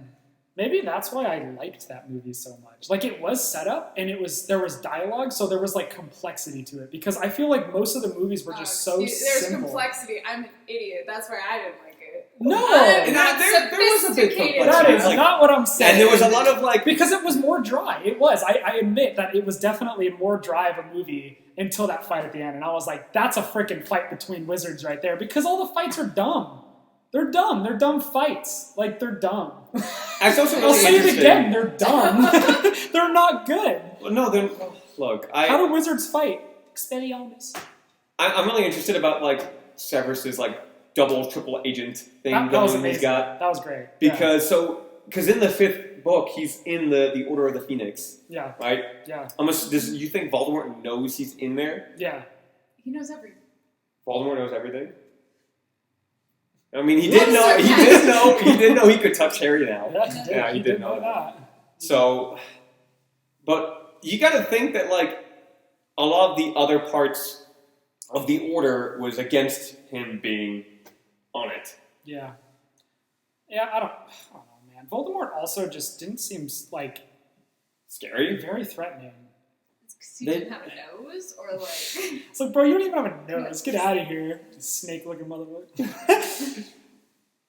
Maybe that's why I liked that movie so much. Like it was set up and there was dialogue, so there was like complexity to it. Because I feel like most of the movies were just so there's simple. complexity. I'm an idiot. That's why I didn't like it. No, I'm There not was a bit sophisticated. that complexity. is Like- not what I'm saying. And there was a lot of like. because it was more dry. It was. I admit that it was definitely more dry of a movie until that fight at the end. And I was like, that's a freaking fight between wizards right there. Because all the fights are dumb. They're dumb. They're dumb fights. Like, they're dumb. It's also I'll really say it interesting. again. They're dumb. They're not good. Well, no, they're look. How do wizards fight? Expelliarmus. I'm really interested about like Severus's like double, triple agent thing That going was he's amazing. got. That was great. Because in the 5th book, he's in the Order of the Phoenix, Yeah. right? Yeah. Does you think Voldemort knows he's in there? Yeah. He knows everything. Voldemort knows everything. I mean, he did know he could touch Harry now. Yeah, he did know that. So, but you got to think that like a lot of the other parts of the Order was against him being on it. Yeah. Yeah, I don't know, man. Voldemort also just didn't seem like Scary. very threatening. It's because he didn't have a nose, or like. It's like, bro, you don't even have a nose. Get out of here, snake-looking motherfucker.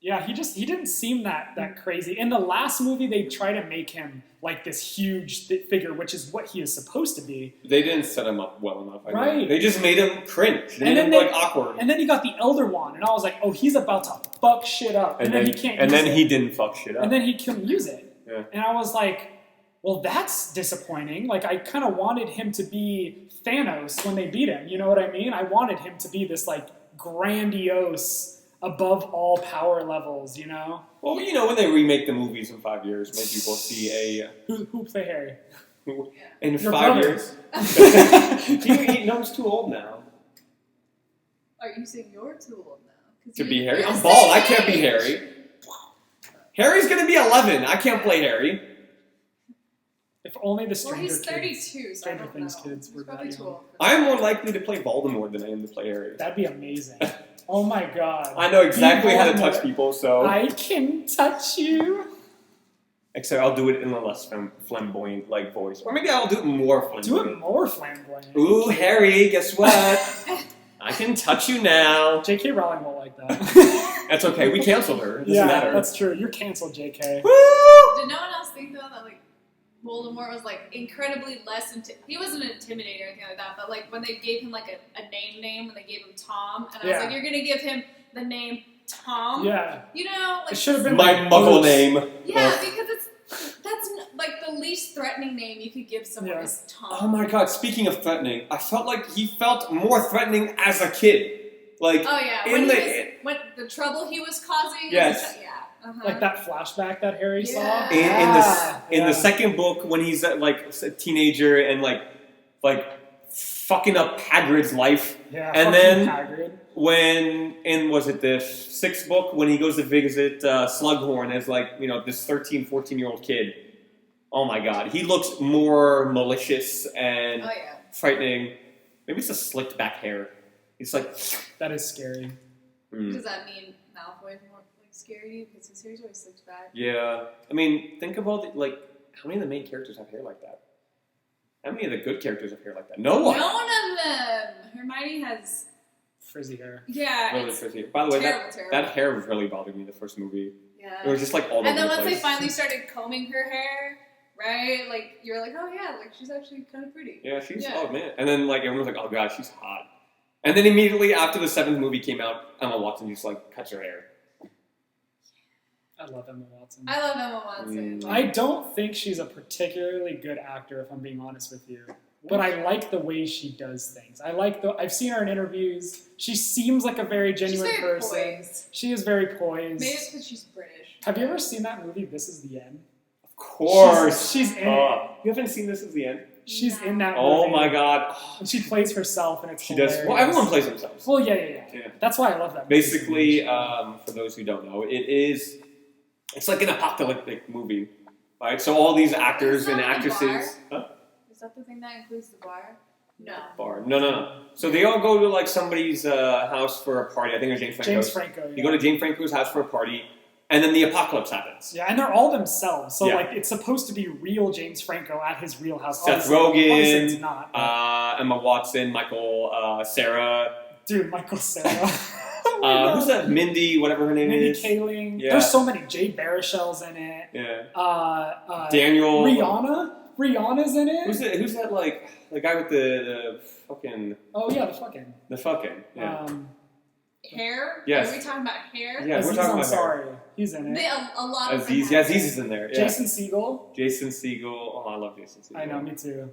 Yeah, he didn't seem that crazy. In the last movie, they try to make him like this huge figure, which is what he is supposed to be. They didn't set him up well enough. I Right. think. They just made him cringe. They made him awkward. And then you got the Elder Wand, and I was like, oh, he's about to fuck shit up. And then he can't. And use then it. he didn't fuck shit up. And then he couldn't use it. Yeah. And I was like, well, that's disappointing. Like, I kind of wanted him to be Thanos when they beat him. You know what I mean? I wanted him to be this like grandiose, above all power levels, you know? Well, you know, when they remake the movies in 5 years, maybe we'll see a... Who play Harry? In Your 5 brother. years. He's too old now. Are you saying you're too old now? To be Harry? you're I'm the bald. I same can't be age. Harry. Harry's going to be 11. I can't play Harry. If only the Well, Stranger he's 32, so I Stranger don't Things know. kids He's were probably that too young. old. I am more likely to play Voldemort than I am to play Harry. That'd be amazing. Oh my god. I know exactly how to Voldemort. touch people, so... I can touch you. Except I'll do it in a less flamboyant like voice. Or maybe I'll do it more flamboyant. Do it more flamboyant. Ooh, Harry, guess what? I can touch you now. J.K. Rowling won't like that. That's okay. We canceled her. It doesn't Yeah, matter. that's true. You're canceled, J.K. Woo! Did no one else think though that like Voldemort was like incredibly less he wasn't an intimidator or anything like that, but like when they gave him like a name when they gave him Tom, and I was like, you're gonna give him the name Tom? Yeah. You know, like It should have been My like muggle Bruce. name. yeah, because that's like the least threatening name you could give someone Yeah. is Tom. Oh my god, speaking of threatening, I felt like he felt more threatening as a kid. Like, Oh yeah, when the trouble he was causing. Yes. Yeah. Uh-huh. Like that flashback that Harry Yeah. saw. in the second book when he's like a teenager and like fucking up Hagrid's life. Yeah, And fuck then- you, Hagrid. When was it the 6th book when he goes to visit Slughorn as like, you know, this 13, 14-year-old kid. Oh my god, he looks more malicious and Oh yeah. frightening. Maybe it's the slicked back hair. It's like That is scary. Does that mean Malfoy is more like scary to you because his hair's always slicked back? Yeah. I mean, think about it, like how many of the main characters have hair like that? How many of the good characters have hair like that? No one. None of them. Hermione has. Frizzy hair. Yeah. Really It's frizzy. By the way, terrible. that hair really bothered me in the first movie. Yeah. It was just like all over And then the once they place. finally started combing her hair, right? Like you're like, oh yeah, like she's actually kind of pretty. Yeah, she's Yeah. oh man. And then like everyone was like, oh god, she's hot. And then immediately after the 7th movie came out, Emma Watson just like cuts her hair. I love Emma Watson. I love Emma Watson. I don't think she's a particularly good actor, if I'm being honest with you. But I like the way she does things. I've seen her in interviews. She seems like a very genuine she's very person. poised. She is very poised. Maybe it's because she's British. Have you ever seen that movie, This Is the End? Of course. She's in it. You haven't seen This Is the End? She's in that movie. Oh my god. And she plays herself, and it's She hilarious. does. Well, everyone plays themselves. Well, yeah. That's why I love that movie. Basically, for those who don't know, it's like an apocalyptic movie, right? So all these actors Is and that the actresses. Huh? Is that the thing that includes the bar? No. Bar. No. So they all go to like somebody's house for a party. I think it was James Franco's. James Franco. Yeah. You go to James Franco's house for a party, and then the apocalypse happens. Yeah, and they're all themselves. So Yeah. like, it's supposed to be real James Franco at his real house. Seth Obviously Rogen, it's not. But, Emma Watson, Michael, Sarah. dude, Michael Cera. Who's that? Mindy, whatever her name Mindy is. Kaling. Yeah. There's so many. Jay Baruchel's in it. Yeah. Daniel. Rihanna's in it. Who's that? Like the guy with the fucking. Oh yeah, the fucking. Yeah. Hair? Yes. Are we talking about hair? Yeah, we're Aziz talking about Ansari. He's in it. A lot of Aziz. them Yeah, have Aziz hair. is in there. Yeah. Jason Segel. Jason Segel. Oh, I love Jason Segel. I know, me too.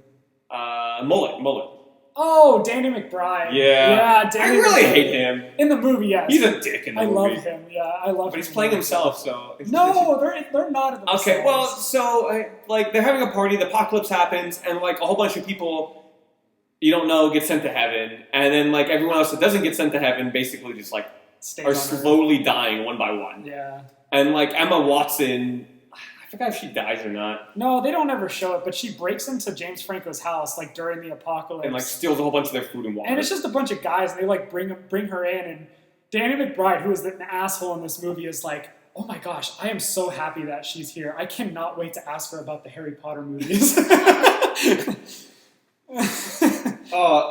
Mullet. Oh, Danny McBride. Yeah. Danny I really McBride. hate him. In the movie, yes. He's a dick in the I movie. love him. Yeah, I love him. But he's playing himself, so... No, they're not in themselves. Okay, well, so, like, they're having a party, the apocalypse happens, and, like, a whole bunch of people you don't know get sent to heaven, and then, like, everyone else that doesn't get sent to heaven basically just, like, are slowly dying one by one. Yeah. And, like, Emma Watson... I forgot if she dies or not. No, they don't ever show it, but she breaks into James Franco's house, like, during the apocalypse. And, like, steals a whole bunch of their food and water. And it's just a bunch of guys, and they, like, bring her in, and Danny McBride, who is an asshole in this movie, is like, oh my gosh, I am so happy that she's here. I cannot wait to ask her about the Harry Potter movies.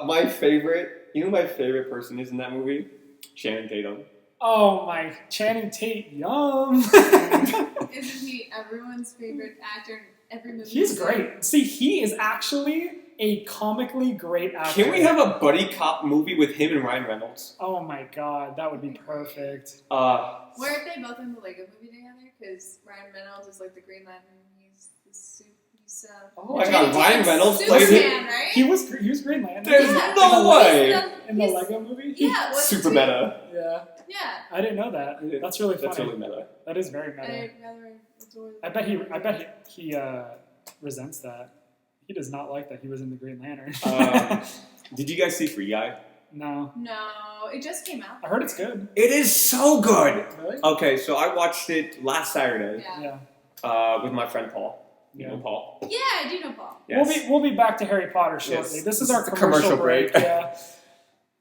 My favorite... You know who my favorite person is in that movie? Channing Tatum. Oh my, Channing Tate, yum. Isn't he everyone's favorite actor in every movie? He's great. See, he is actually a comically great actor. Can we have a buddy cop movie with him and Ryan Reynolds? Oh my god, that would be perfect. Weren't they both in the Lego movie together? Because Ryan Reynolds is like the Green Lantern. He's the suit. Oh my god, Ryan Reynolds played him, right? He was Green Lantern. There's no way. In the Lego movie? Yeah, super meta. Yeah. Yeah. I didn't know that. That's really funny. That's really meta. That is very meta. I bet he resents that. He does not like that he was in the Green Lantern. Did you guys see Free Guy? No. No, it just came out. I heard it's good. It is so good. Really? Okay, so I watched it last Saturday. Yeah. With my friend Paul. You Yeah. know Paul? Yeah, I do know Paul. Yes. We'll be back to Harry Potter shortly. Yes. This is our The commercial break. Yeah.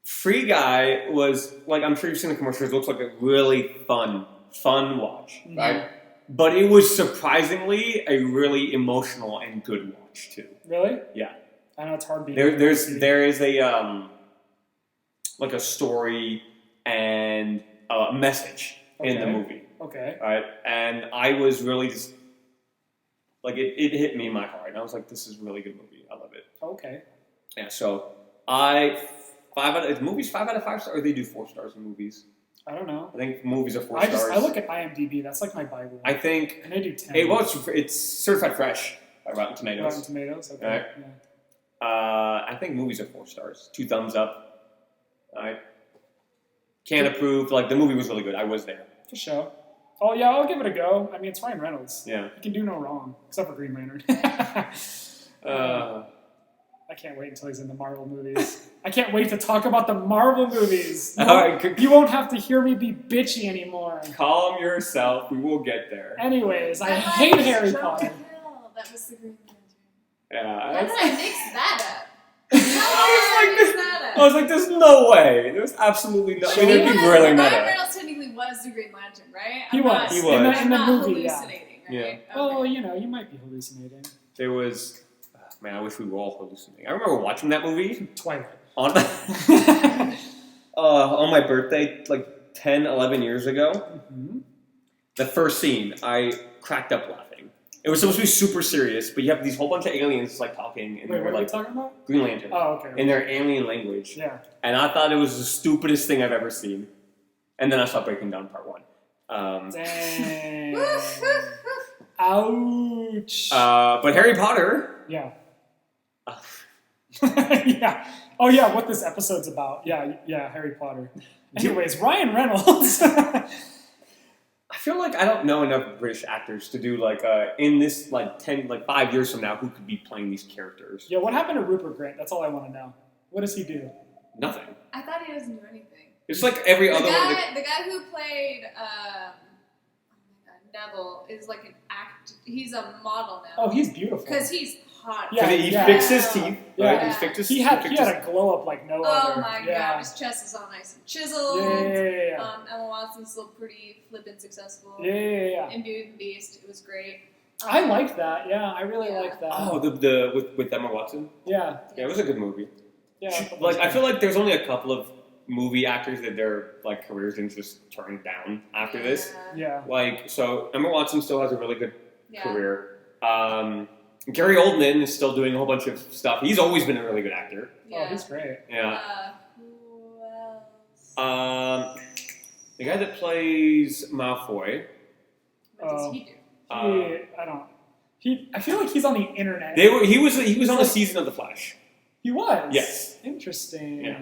Free Guy was, like, I'm sure you've seen the commercials. It looks like a really fun watch, right? But it was surprisingly a really emotional and good watch, too. Really? Yeah. I know it's hard being There is a, like a story and a message in the movie. Okay. Right? And I was really just, like, it hit me in my heart. And I was like, this is a really good movie. I love it. Okay. Yeah, so movies 5 out of 5 stars, or they do 4 stars in movies? I don't know. I think movies are 4 stars. I look at IMDb. That's like my Bible. I think... And they do 10. It's certified fresh by Rotten Tomatoes. Rotten Tomatoes, okay. Right. Yeah. I think movies are 4 stars. 2 thumbs up. All right. Can't approve. Like, the movie was really good. I was there. For sure. Oh, yeah, I'll give it a go. I mean, it's Ryan Reynolds. Yeah. He can do no wrong, except for Green Lantern. I can't wait until he's in the Marvel movies. I can't wait to talk about the Marvel movies. You won't have to hear me be bitchy anymore. Calm yourself. We will get there. Anyways, I hate Harry Potter. That was the Green Lantern. Yeah. How did I mix that up? I was like, there's no way. There's absolutely no way. It'd be really meta. Ryan Reynolds technically was the Green Lantern, right? He was. In the movie, yeah. Hallucinating, right? Yeah. Okay. Oh, you might be hallucinating. There was... Man, I wish we were all hallucinating. I remember watching that movie Twilight. on my birthday, like 10, 11 years ago. Mm-hmm. The first scene, I cracked up laughing. It was supposed to be super serious, but you have these whole bunch of aliens like talking, and Wait, they were what are like we talking about? Green Lantern Oh, okay. in their alien language. Yeah. And I thought it was the stupidest thing I've ever seen. And then I saw Breaking Down Part 1. Dang. Ouch. But Harry Potter. Yeah. Yeah. Oh, yeah, what this episode's about. Yeah, Harry Potter. Anyways, Ryan Reynolds. I feel like I don't know enough British actors to do, like, in this, like, 5 years from now, who could be playing these characters. Yeah, what happened to Rupert Grint? That's all I want to know. What does he do? Nothing. I thought he doesn't do anything. It's like every other one. The guy who played Neville is like an act. He's a model now. Oh, he's beautiful. Because he's hot. Yeah, he fixed his teeth. Yeah. Right? He had a glow up like no other. Oh my god, his chest is all nice and chiseled. Yeah. Emma Watson's still pretty flippant successful. Yeah. In Beauty and the Beast, it was great. I liked that. Yeah, I really liked that. Oh, with Emma Watson. Yeah. Yeah, it was a good movie. Yeah. I feel like there's only a couple of movie actors that their like careers didn't just turn down after this. Yeah. Like, so Emma Watson still has a really good career. Gary Oldman is still doing a whole bunch of stuff. He's always been a really good actor. Yeah. Oh, he's great. Yeah. Who else? The guy that plays Malfoy. What does he do? I feel like he's on the internet. He was on a season of The Flash. He was? Yes. Interesting. Yeah.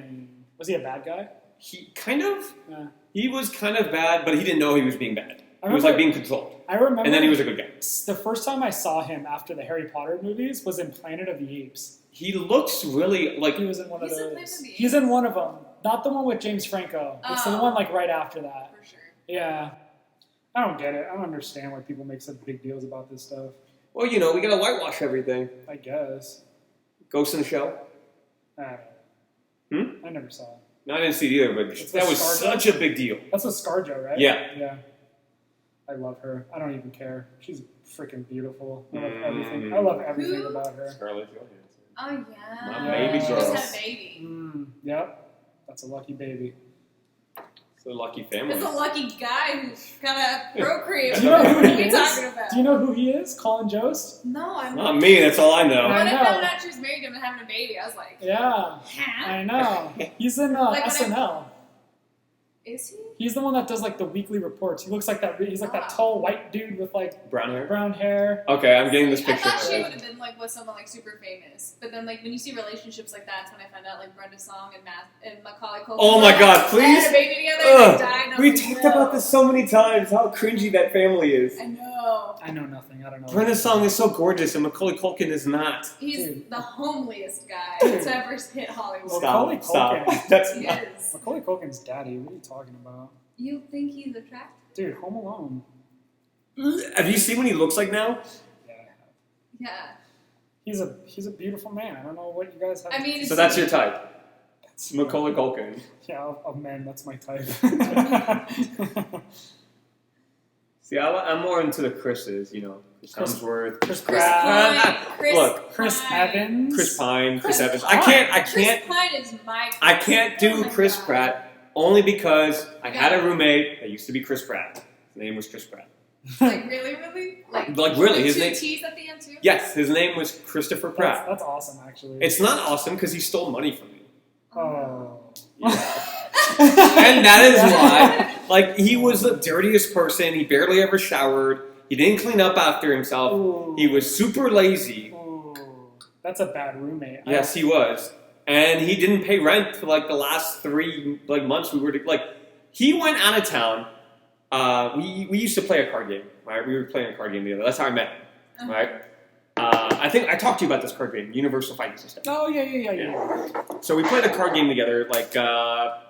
Was he a bad guy? He kind of. Yeah. He was kind of bad, but he didn't know he was being bad. He was remember- like being controlled. I remember. And then he was a good guy. The first time I saw him after the Harry Potter movies was in Planet of the Apes. He looks really like. He was in one of He's in those. Planet of the He's in one of them. Not the one with James Franco. It's the Oh. one like right after that. For sure. Yeah. I don't get it. I don't understand why people make such big deals about this stuff. Well, you know, we gotta whitewash everything. I guess. Ghost in the Shell. I Hmm? I never saw it. No, I didn't see it either, but It's that the was Scarjo? such a big deal. That's a ScarJo, right? Yeah. Yeah. I love her. I don't even care. She's freaking beautiful. I love Mm. everything. I love everything Who? about her. Scarlett Johansson. Oh yeah. My baby She girl. just had a baby. Yep. That's a lucky baby. It's a lucky family. It's a lucky guy who kind of procreated. Do you know What who are he we is? talking about? Do you know who he is? Colin Jost? No, I'm Not me, that's all I know. I When I know. found out she was married to him and having a baby, I was like, Yeah. huh? I know. He's in Like when SNL. Is he? He's the one that does like the weekly reports. He looks like that. He's like that tall white dude with like Brown hair? brown hair. Okay, I'm getting this I picture. thought she would have been like with someone like super famous, but then like when you see relationships like that's when I found out like Brenda Song and Macaulay Culkin. Oh my God, They had please? a baby together and Ugh, they died. And I we was talked like, about no. this so many times, how cringy that family is. I know. I know nothing. I don't know. Brenda Song is so gorgeous and Macaulay Culkin is not. He's Dude. the homeliest guy Dude. to ever hit Hollywood. Macaulay Culkin. That's He not. is. Macaulay Culkin's daddy. What are you talking about? You think he's attractive? Dude, Home Alone. Have you seen what he looks like now? Yeah. Yeah. He's a beautiful man. I don't know what you guys have. I mean, So that's your type. That's Macaulay Culkin. Yeah, of men, that's my type. See, I'm more into the Chris's, you know. Chris Chris- Hemsworth. Chris Chris Pratt. Pine. Chris Look, Chris Pine. Evans. Chris Pine, Chris Chris Evans. Pine. I Chris can't Pine is my. I can't Oh do my Chris God. Pratt only because I had a roommate that used to be Chris Pratt. His name was Chris Pratt. Like really? Like really, with his two name- T's at the end too. Yes, his name was Christopher Pratt. That's awesome, actually. It's not awesome because he stole money from me. Oh. And that is why, like, he was the dirtiest person. He barely ever showered. He didn't clean up after himself. Ooh. He was super lazy. Ooh. That's a bad roommate. Yes, he was. And he didn't pay rent for, like, the last 3, months we were, he went out of town. We used to play a card game, right? We were playing a card game together. That's how I met him, right? I think I talked to you about this card game, Universal Fighting System. Oh, yeah. So we played a card game together, like,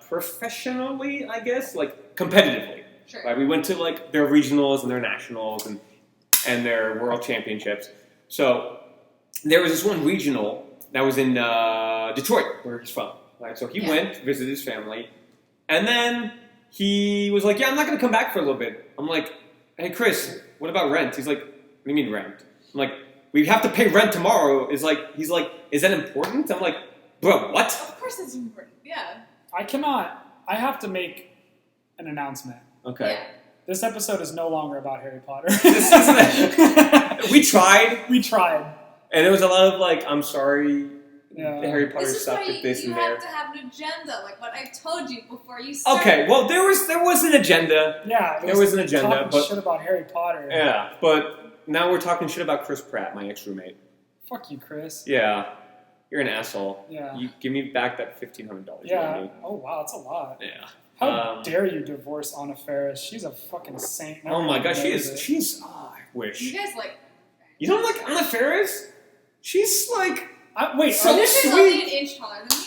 professionally, I guess, like, competitively. Sure. Right? We went to, like, their regionals and their nationals and their world championships. So there was this one regional that was in Detroit, where he's from. Right? So he went, visited his family, and then he was like, yeah, I'm not going to come back for a little bit. I'm like, hey, Chris, what about rent? He's like, what do you mean rent? I'm like, we have to pay rent tomorrow. He's like, is that important? I'm like, bro, what? Of course it's important. Yeah. I have to make an announcement. Okay. Yeah. This episode is no longer about Harry Potter. This isn't We tried, We tried. and there was a lot of, like, I'm sorry, Yeah. Harry Potter This is stuff why with this you and there. have to have an agenda, like what I told you before you started. Okay, well, there was an agenda. Yeah. it There was an agenda, talking but- shit about Harry Potter. Yeah, but now we're talking shit about Chris Pratt, my ex-roommate. Fuck you, Chris. Yeah, you're an asshole. Yeah. You give me back that $1,500. you Yeah. owe me. Oh, wow, that's a lot. Yeah. How dare you divorce Anna Faris? She's a fucking saint. Oh my god, she knows is. it. She's. Oh, I You wish. guys like. You don't like Anna Faris? She's like. Wait, So So this is sweet. only an inch taller than me.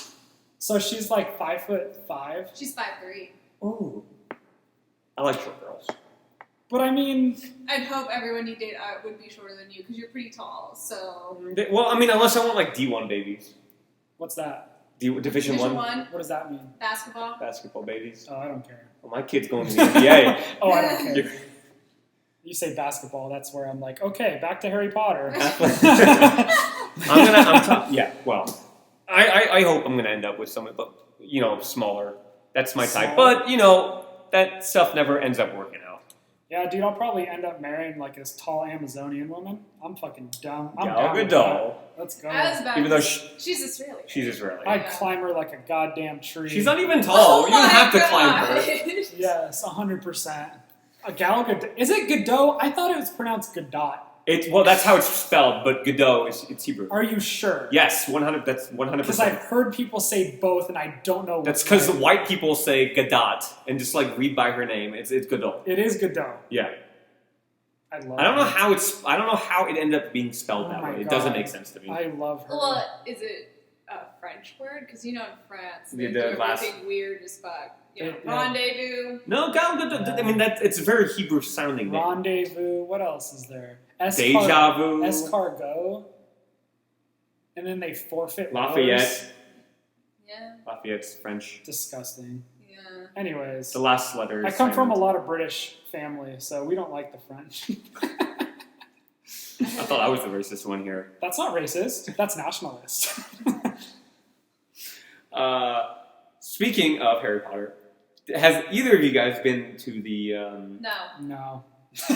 so she's like 5'5"? She's 5'3". Ooh. I like short girls. But I mean, I'd hope everyone you date would be shorter than you because you're pretty tall. So Well, I mean, unless I want like D1 babies. what's that? Division 1 What does that mean? basketball. basketball babies. Oh, I don't care. Well, my kid's going to the NBA. Oh, I don't care. You're- You say basketball, that's where I'm like, okay, back to Harry Potter. Yeah, well, I hope I'm gonna end up with someone, but smaller. That's my type. Small? But that stuff never ends up working out. Yeah, dude, I'll probably end up marrying like this tall Amazonian woman. I'm fucking dumb. I'm Gal down with Gadot. that. Let's go. I was about Even to though say- she's Israeli. she's Israeli. I'd climb her like a goddamn tree. She's not even tall. You don't my have to climb God. her. Yes, 100%. A Gal Gadot. Is it Gadot? I thought it was pronounced Gadot. That's how it's spelled, but Godot it's Hebrew. Are you sure? Yes, 100. That's 100%. Because I've heard people say both, and I don't know. That's because the white people say Gadot and just like read by her name. It's Godot. It is Godot. Yeah. I love. I don't know her. I don't know how it ended up being spelled that my way. It God. doesn't make sense to me. I love her. Well, is it a French word? Because in France, they do everything weird as fuck. Rendezvous. No, I mean it's a very Hebrew sounding name. Rendezvous. What else is there? Deja vu. Escargot. And then they forfeit. Lafayette. Yeah. Lafayette's French. Disgusting. Yeah. Anyways. The last letter. I come from a lot of British family, so we don't like the French. I thought I was the racist one here. That's not racist. That's nationalist. Speaking of Harry Potter, has either of you guys been to the No. to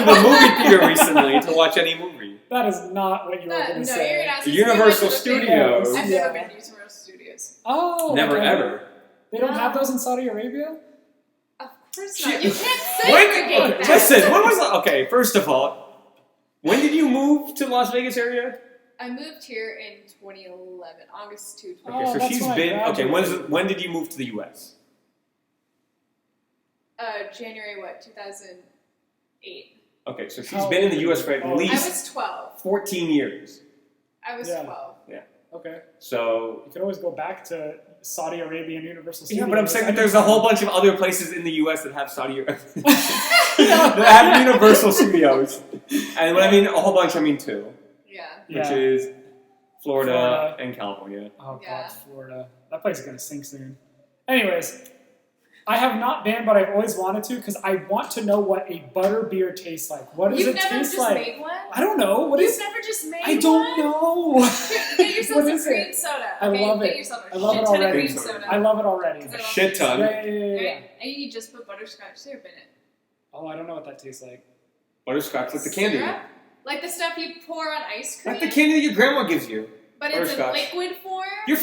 the movie theater recently to watch any movie? That is not what you were going to say. You're gonna ask The me Universal to Studios. I've never been to Universal Studios. Oh. Never okay. ever. They don't have those in Saudi Arabia? Of course not. You can't segregate that. Listen, when was okay? First of all, when did you move to the Las Vegas area? I moved here in 2011, August 2, Okay, 2011. so that's she's when I been graduated. When did you move to the U.S.? January 2008. Okay, so she's How been in the old U.S. for are you? at I least was 12. 14 years. I was Yeah. 12. Okay. So You could always go back to Saudi Arabia and Universal Studios. yeah, but I'm saying that there's a whole bunch of other places in the U.S. that have that have Universal Studios, and when I mean a whole bunch, I mean two, Yeah. which is Florida and California. Oh, God, Yeah. Florida. That place is going to sink soon. Anyways, I have not been, but I've always wanted to because I want to know what a butter beer tastes like. What does You've it never taste just like? made one? I don't know. What You've is? never just made I one? don't know. Get yourself What some is cream it? soda. I Okay, love get it. yourself a I love shit it ton of already. cream soda. I love it already. A shit ton. Yeah. Right? And you just put butterscotch syrup in it. Oh, I don't know what that tastes like. Butterscotch, like the candy, Syrup? Like the stuff you pour on ice cream? like the candy that your grandma gives you. But it's in Butterscotch. liquid form? You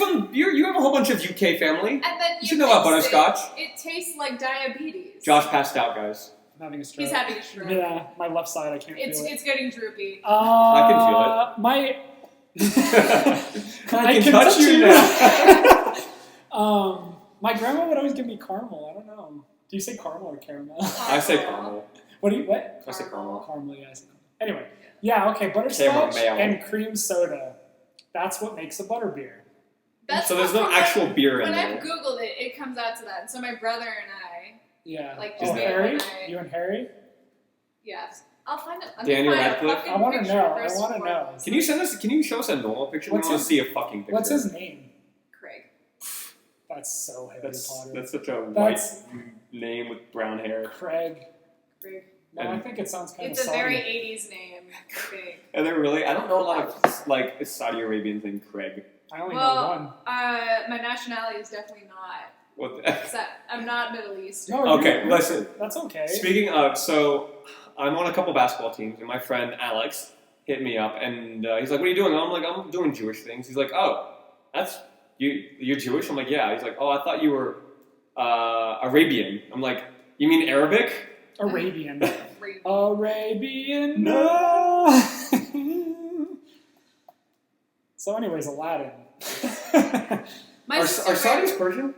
have a whole bunch of UK family. And then You should know about mix butterscotch. It tastes like diabetes. Josh passed out, guys. I'm having a stroke. He's having a stroke. Yeah, my left side, I can't It's feel it. it's getting droopy. I can feel it. My... I can touch you now. My grandma would always give me caramel. I don't know. Do you say caramel or caramel? I say caramel. What? I say caramel. Caramel, yeah. I say caramel. Anyway, yeah, okay, butterscotch Caramel. and cream soda. That's what makes a butter beer. That's So there's what- no actual beer in When there. I've Googled it, it comes out to that. And so my brother and I, Yeah. Like, oh, just made Harry? one night. You and Harry? yes. I'll find it. Daniel Radcliffe? I want to know. I want to know. Can you show us a normal picture? What's I want his- to see a fucking picture. What's his name? Craig. That's so Harry Potter. That's such a That's- white name with brown hair. Craig. Craig. No, I think it sounds kind It's of a Saudi. very 80s name. Craig. And they're really, I don't know a lot of like Saudi Arabians named Craig. I only know Well, one. my nationality is definitely not. What? I'm not Middle Eastern. No, Okay, you- listen. That's okay. Speaking of, so I'm on a couple basketball teams, and my friend Alex hit me up, and he's like, "What are you doing?" I'm like, "I'm doing Jewish things." He's like, "Oh, that's you? You're Jewish?" I'm like, "Yeah." He's like, "Oh, I thought you were Arabian." I'm like, "You mean Arabic?" Arabian. Craig. Arabian. No. So, anyways, Aladdin. My Are sister Saudis Persian?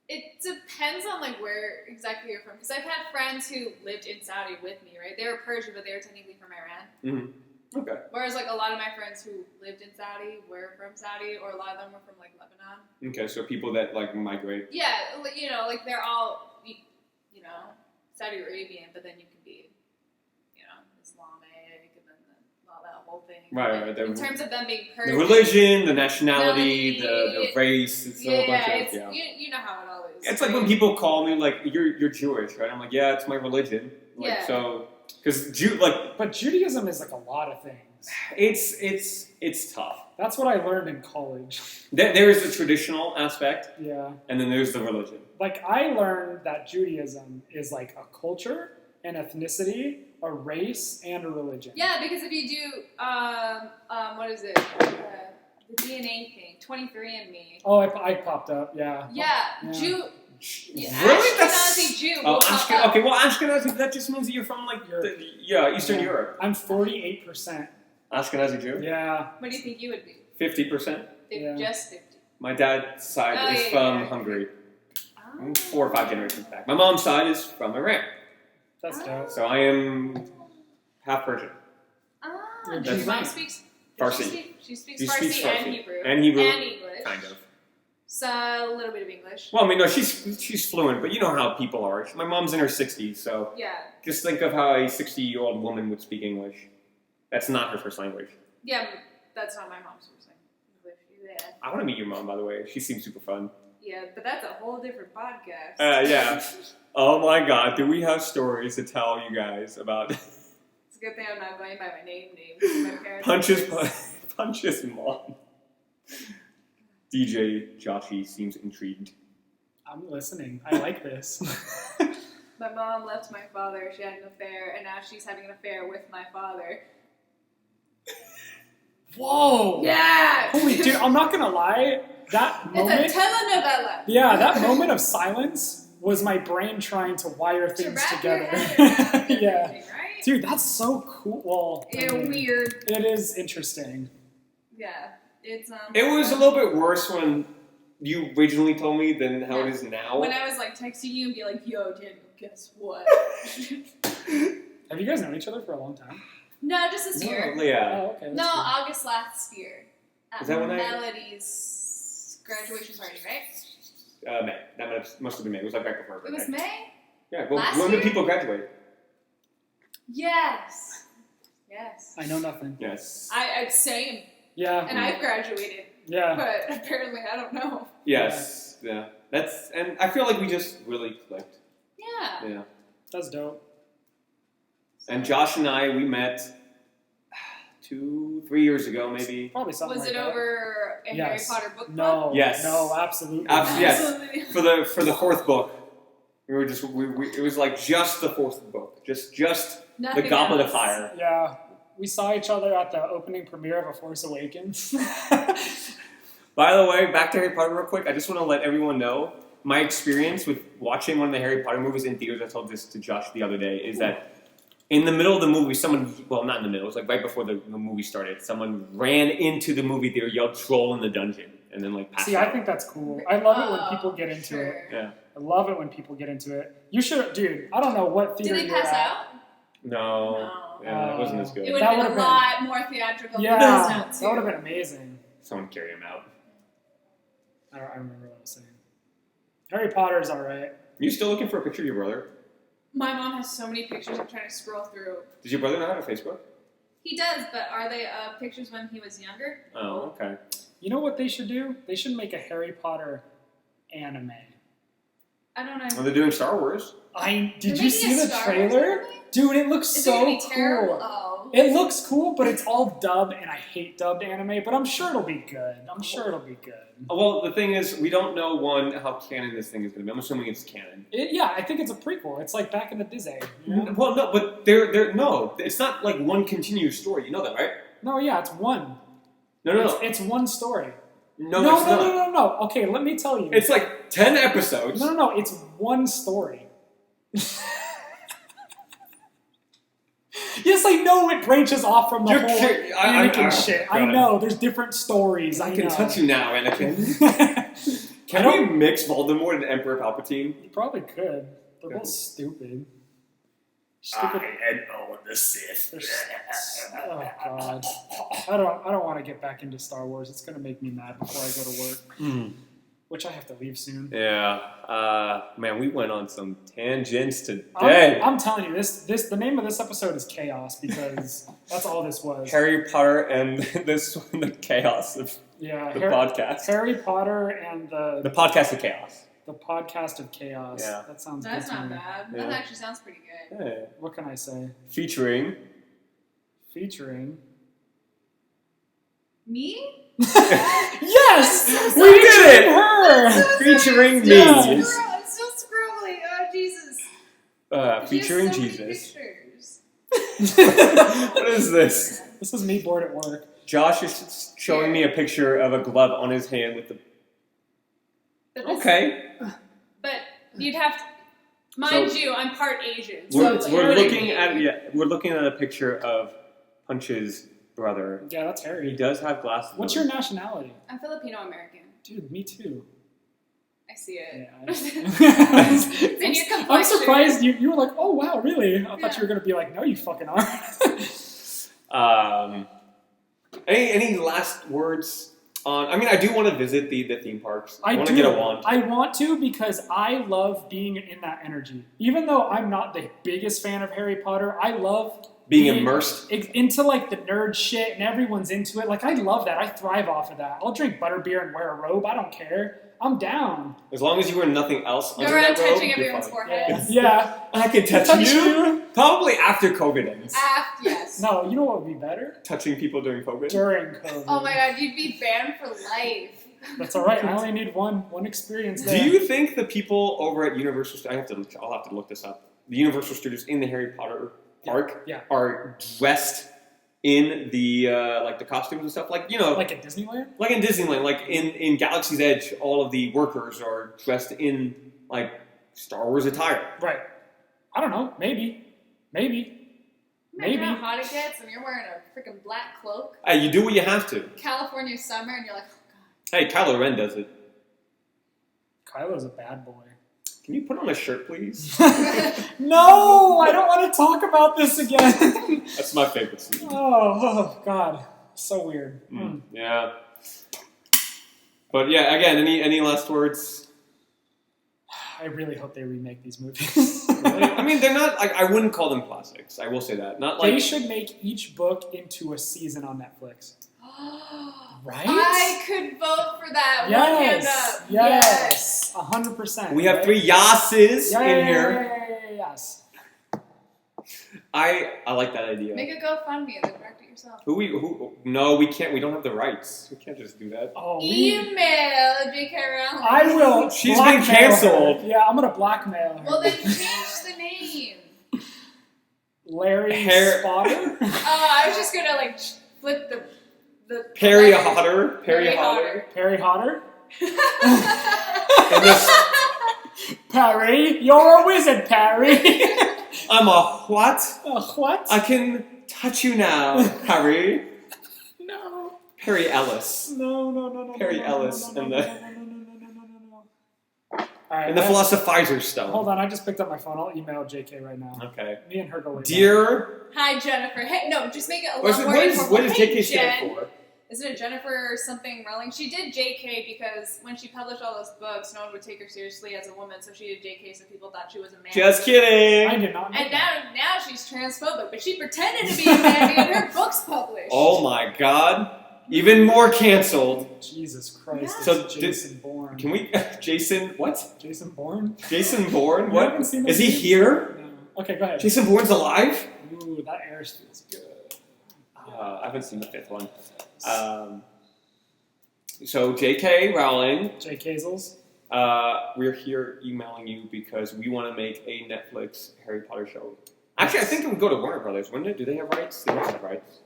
It depends on like where exactly you're from. Because I've had friends who lived in Saudi with me, right? They were Persian, but they were technically from Iran. Mm-hmm. Okay. Whereas like a lot of my friends who lived in Saudi were from Saudi, or a lot of them were from like Lebanon. Okay, so people that like migrate. Yeah, you know, like they're all, you know, Saudi Arabian, but then you can be, you know, Islamic, and then all that whole thing. Right, Like, right. in terms of them being The Persian. religion, the nationality, Melody, the race, it's a whole bunch of, yeah. You know how it all is. It's like right? when people call me like, you're Jewish, right? I'm like, yeah, it's my religion. Like, Yeah. so, because like, But Judaism is like a lot of things. it's tough. That's what I learned in college. There is the traditional aspect, Yeah. and then there's the religion. Like, I learned that Judaism is like a culture, an ethnicity, a race, and a religion. Yeah, because if you do, what is it? The DNA thing, 23andMe. Oh, I popped up, yeah. Yeah, Yeah. Yeah, Really? Ashkenazi Jew. Oh, will pop up. okay. Well, Ashkenazi. That just means that you're from like Eastern Europe. I'm 48%. Ashkenazi Jew. Yeah. What do you think you would be? 50%. Yeah. Just 50. My dad's side is from Hungary. Oh. 4 or 5 generations back. My mom's side is from Iran. That's dope. So I am half Persian. Your mom speaks Farsi. She speaks Farsi and Hebrew. And Hebrew. And English. Kind of. So a little bit of English. Well, I mean, no, she's fluent, but you know how people are. My mom's in her 60s, so Yeah. just think of how a 60-year-old woman would speak English. That's not her first language. Yeah, but that's not my mom's first language. Yeah. I want to meet your mom, by the way. She seems super fun. Yeah, but that's a whole different podcast. Yeah. Oh my God, do we have stories to tell you guys about? It's a good thing I'm not going by my name. My parents. Punch's mom. DJ Joshy seems intrigued. I'm listening. I like this. My mom left my father. She had an affair, and now she's having an affair with my father. Whoa! Yeah! Holy dude, I'm not gonna lie. That moment. It's a telenovela. Yeah, that moment of silence was my brain trying to wire things wrap together. your head around Yeah. everything, right? Dude, that's so cool. Well, Yeah, weird. It is interesting. Yeah, it's It was a little bit worse when you originally told me than how it is now. When I was like texting you and be like, "Yo, Daniel, guess what?" Have you guys known each other for a long time? No, just this year. Yeah. Oh, okay. No, That's cool. August last year. At Is that when Melody's graduation party, right? May. That must have been May. It was like right before her It was birthday. May? Yeah. Well, Last when year? do people graduate? Yes. Yes. I know nothing. Yes. Same. Yeah. And I've graduated. Yeah. But apparently I don't know. Yes. Yeah. And I feel like we just really clicked. Yeah. Yeah. That's dope. And Josh and I, we met 2-3 years ago, maybe. Probably something Was like it that. over a Harry Yes. Potter book club? Oh, No. Yes. No, absolutely. Yes. Absolutely. For the 4th book, we were just it was like just the 4th book, just Nothing the Goblet of else. Fire. Yeah. We saw each other at the opening premiere of A Force Awakens. By the way, back to Harry Potter real quick. I just want to let everyone know my experience with watching one of the Harry Potter movies in theaters. I told this to Josh the other day. Is that in the middle of the movie, not in the middle, it was like right before the movie started, someone ran into the movie theater, yelled "troll" in the dungeon, and then like passed See, out. I think that's cool. I love it when people get into sure. it. Yeah. I love it when people get into it. You should, dude. I don't know what Did theater they you're pass at. out? No. Yeah, it wasn't as good. It would That have been would've a been- lot more theatrical. Yeah, than that this would now, have too. been amazing. Someone carry him out. I remember what I was saying. Harry Potter's all right. You still looking for a picture of your brother? My mom has so many pictures I'm trying to scroll through. Does your brother not have a Facebook? He does, but are they pictures when he was younger? Oh, okay. You know what they should do? They should make a Harry Potter anime. I don't know. Well, they're doing Star Wars. Did They're you making see a the Star Wars trailer? anime? Dude, it looks Is so it gonna be cool. terrible? Oh. It looks cool, but it's all dubbed, and I hate dubbed anime, but I'm sure it'll be good. I'm sure it'll be good. Well, the thing is, we don't know, how canon this thing is going to be. I'm assuming it's canon. Yeah, I think it's a prequel. It's like back in the Disney. You know? Well, no, but no, it's not like one continuous story. You know that, right? No, yeah, it's one. No. It's one story. No, No, it's no, not. no, no, no. Okay, let me tell you. It's like 10 episodes. No, it's one story. Yes, I know it branches off from the You're whole kidding. Anakin shit. I God. know, there's different stories. I I can know. touch you now, Anakin. I Can don't- we mix Voldemort and Emperor Palpatine? You probably could. They're both stupid. am Owen the Sith. Oh god. I don't want to get back into Star Wars. It's gonna make me mad before I go to work. Which I have to leave soon. Yeah. Man, we went on some tangents today. I'm telling you, the name of this episode is Chaos because that's all this was. Harry Potter and the chaos of Yeah, the podcast. Harry Potter and The podcast of chaos. the podcast of chaos. Yeah. That sounds That's good to not me. bad. Yeah. That actually sounds pretty good. Yeah. What can I say? Featuring. Me? Yes! We did it! Her! Featuring me. Yes. It's so scrolly. Oh, Jesus. Featuring She has so Jesus. many pictures. What is this? This is me bored at work. Josh is showing me a picture of a glove on his hand with the. But this- Okay. But You'd have to. Mind you, I'm part Asian. We're looking at a picture of Punch's brother. Yeah, that's Harry. He does have glasses. What's your nationality? I'm Filipino American. Dude, me too. I see it. Yeah, And your complexion. I'm surprised you were like, oh wow, really? I thought you were gonna be like, no, you fucking aren't. Any last words on? I mean, I do want to visit the theme parks. I want to do. get a wand. I want to because I love being in that energy. Even though I'm not the biggest fan of Harry Potter, I love being immersed into like the nerd shit and everyone's into it. Like I love that. I thrive off of that. I'll drink butterbeer and wear a robe. I don't care. I'm down. As long as you wear nothing else Go under around that robe, touching everyone's forehead. Yeah. I can touch you. Probably after COVID ends. Yes. No, you know what would be better? Touching people during COVID. During COVID. Oh my god, you'd be banned for life. That's all right. I only need one experience there. Do you think the people over at Universal? I'll have to look this up. The Universal Studios in the Harry Potter park are dressed in the like the costumes and stuff, like like at Disneyland, like in Disneyland, like in Galaxy's Edge, all of the workers are dressed in like Star Wars attire. Right. I don't know. Maybe. Imagine how hot it gets and you're wearing a freaking black cloak. Hey, you do what you have to. California summer and you're like, oh god. Hey, Kylo Ren does it. Kylo's a bad boy. Can you put on a shirt, please? No, I don't want to talk about this again. That's my favorite scene. Oh God, so weird. Yeah. But yeah, again, any last words? I really hope they remake these movies. Really? I mean, they're not like, I wouldn't call them classics. I will say that. Not like they should make each book into a season on Netflix. Right? I could vote for that. Yes. One hand up. Yes. 100%. we have 3 yeses in here. Yes. I like that idea. Make a GoFundMe and then direct it yourself. No, we can't. We don't have the rights. We can't just do that. Email J.K. Rowling. I will. She's been canceled. Her. Yeah, I'm gonna blackmail her. Well, then change the name. Larry Spotter. I was just gonna like flip the Perry Hodder. Perry Hodder. Perry Hodder. And this, Perry, you're a wizard, Perry. I'm a what? What? I can touch you now, Harry. No. Perry Ellis. No. Perry Ellis and the All right, and the Philosophizer Stone. Hold on, I just picked up my phone. I'll email JK right now. Okay. Me and her go way Dear. Hi, Jennifer. Hey, no, just make it a lot more informal. What does Hey, JK stand for? Isn't it Jennifer or something Rowling? She did JK because when she published all those books, no one would take her seriously as a woman, so she did JK so people thought she was a man. Just kidding. I did not know And that. now she's transphobic, but she pretended to be a man to get her books published. Oh my god. Even more canceled. Jesus Christ. Yeah. So Jason Bourne. Can we Jason what? Jason Bourne? Jason Bourne? You What? haven't seen Is that he movie? here? No. Okay, go ahead. Jason Bourne's alive? Ooh, that air feels good. I haven't seen the 5th one. So J.K. Rowling, Jake Hazels. we're here emailing you because we want to make a Netflix Harry Potter show. Actually, I think it would go to Warner Brothers, wouldn't it? Do they have rights? They don't have rights.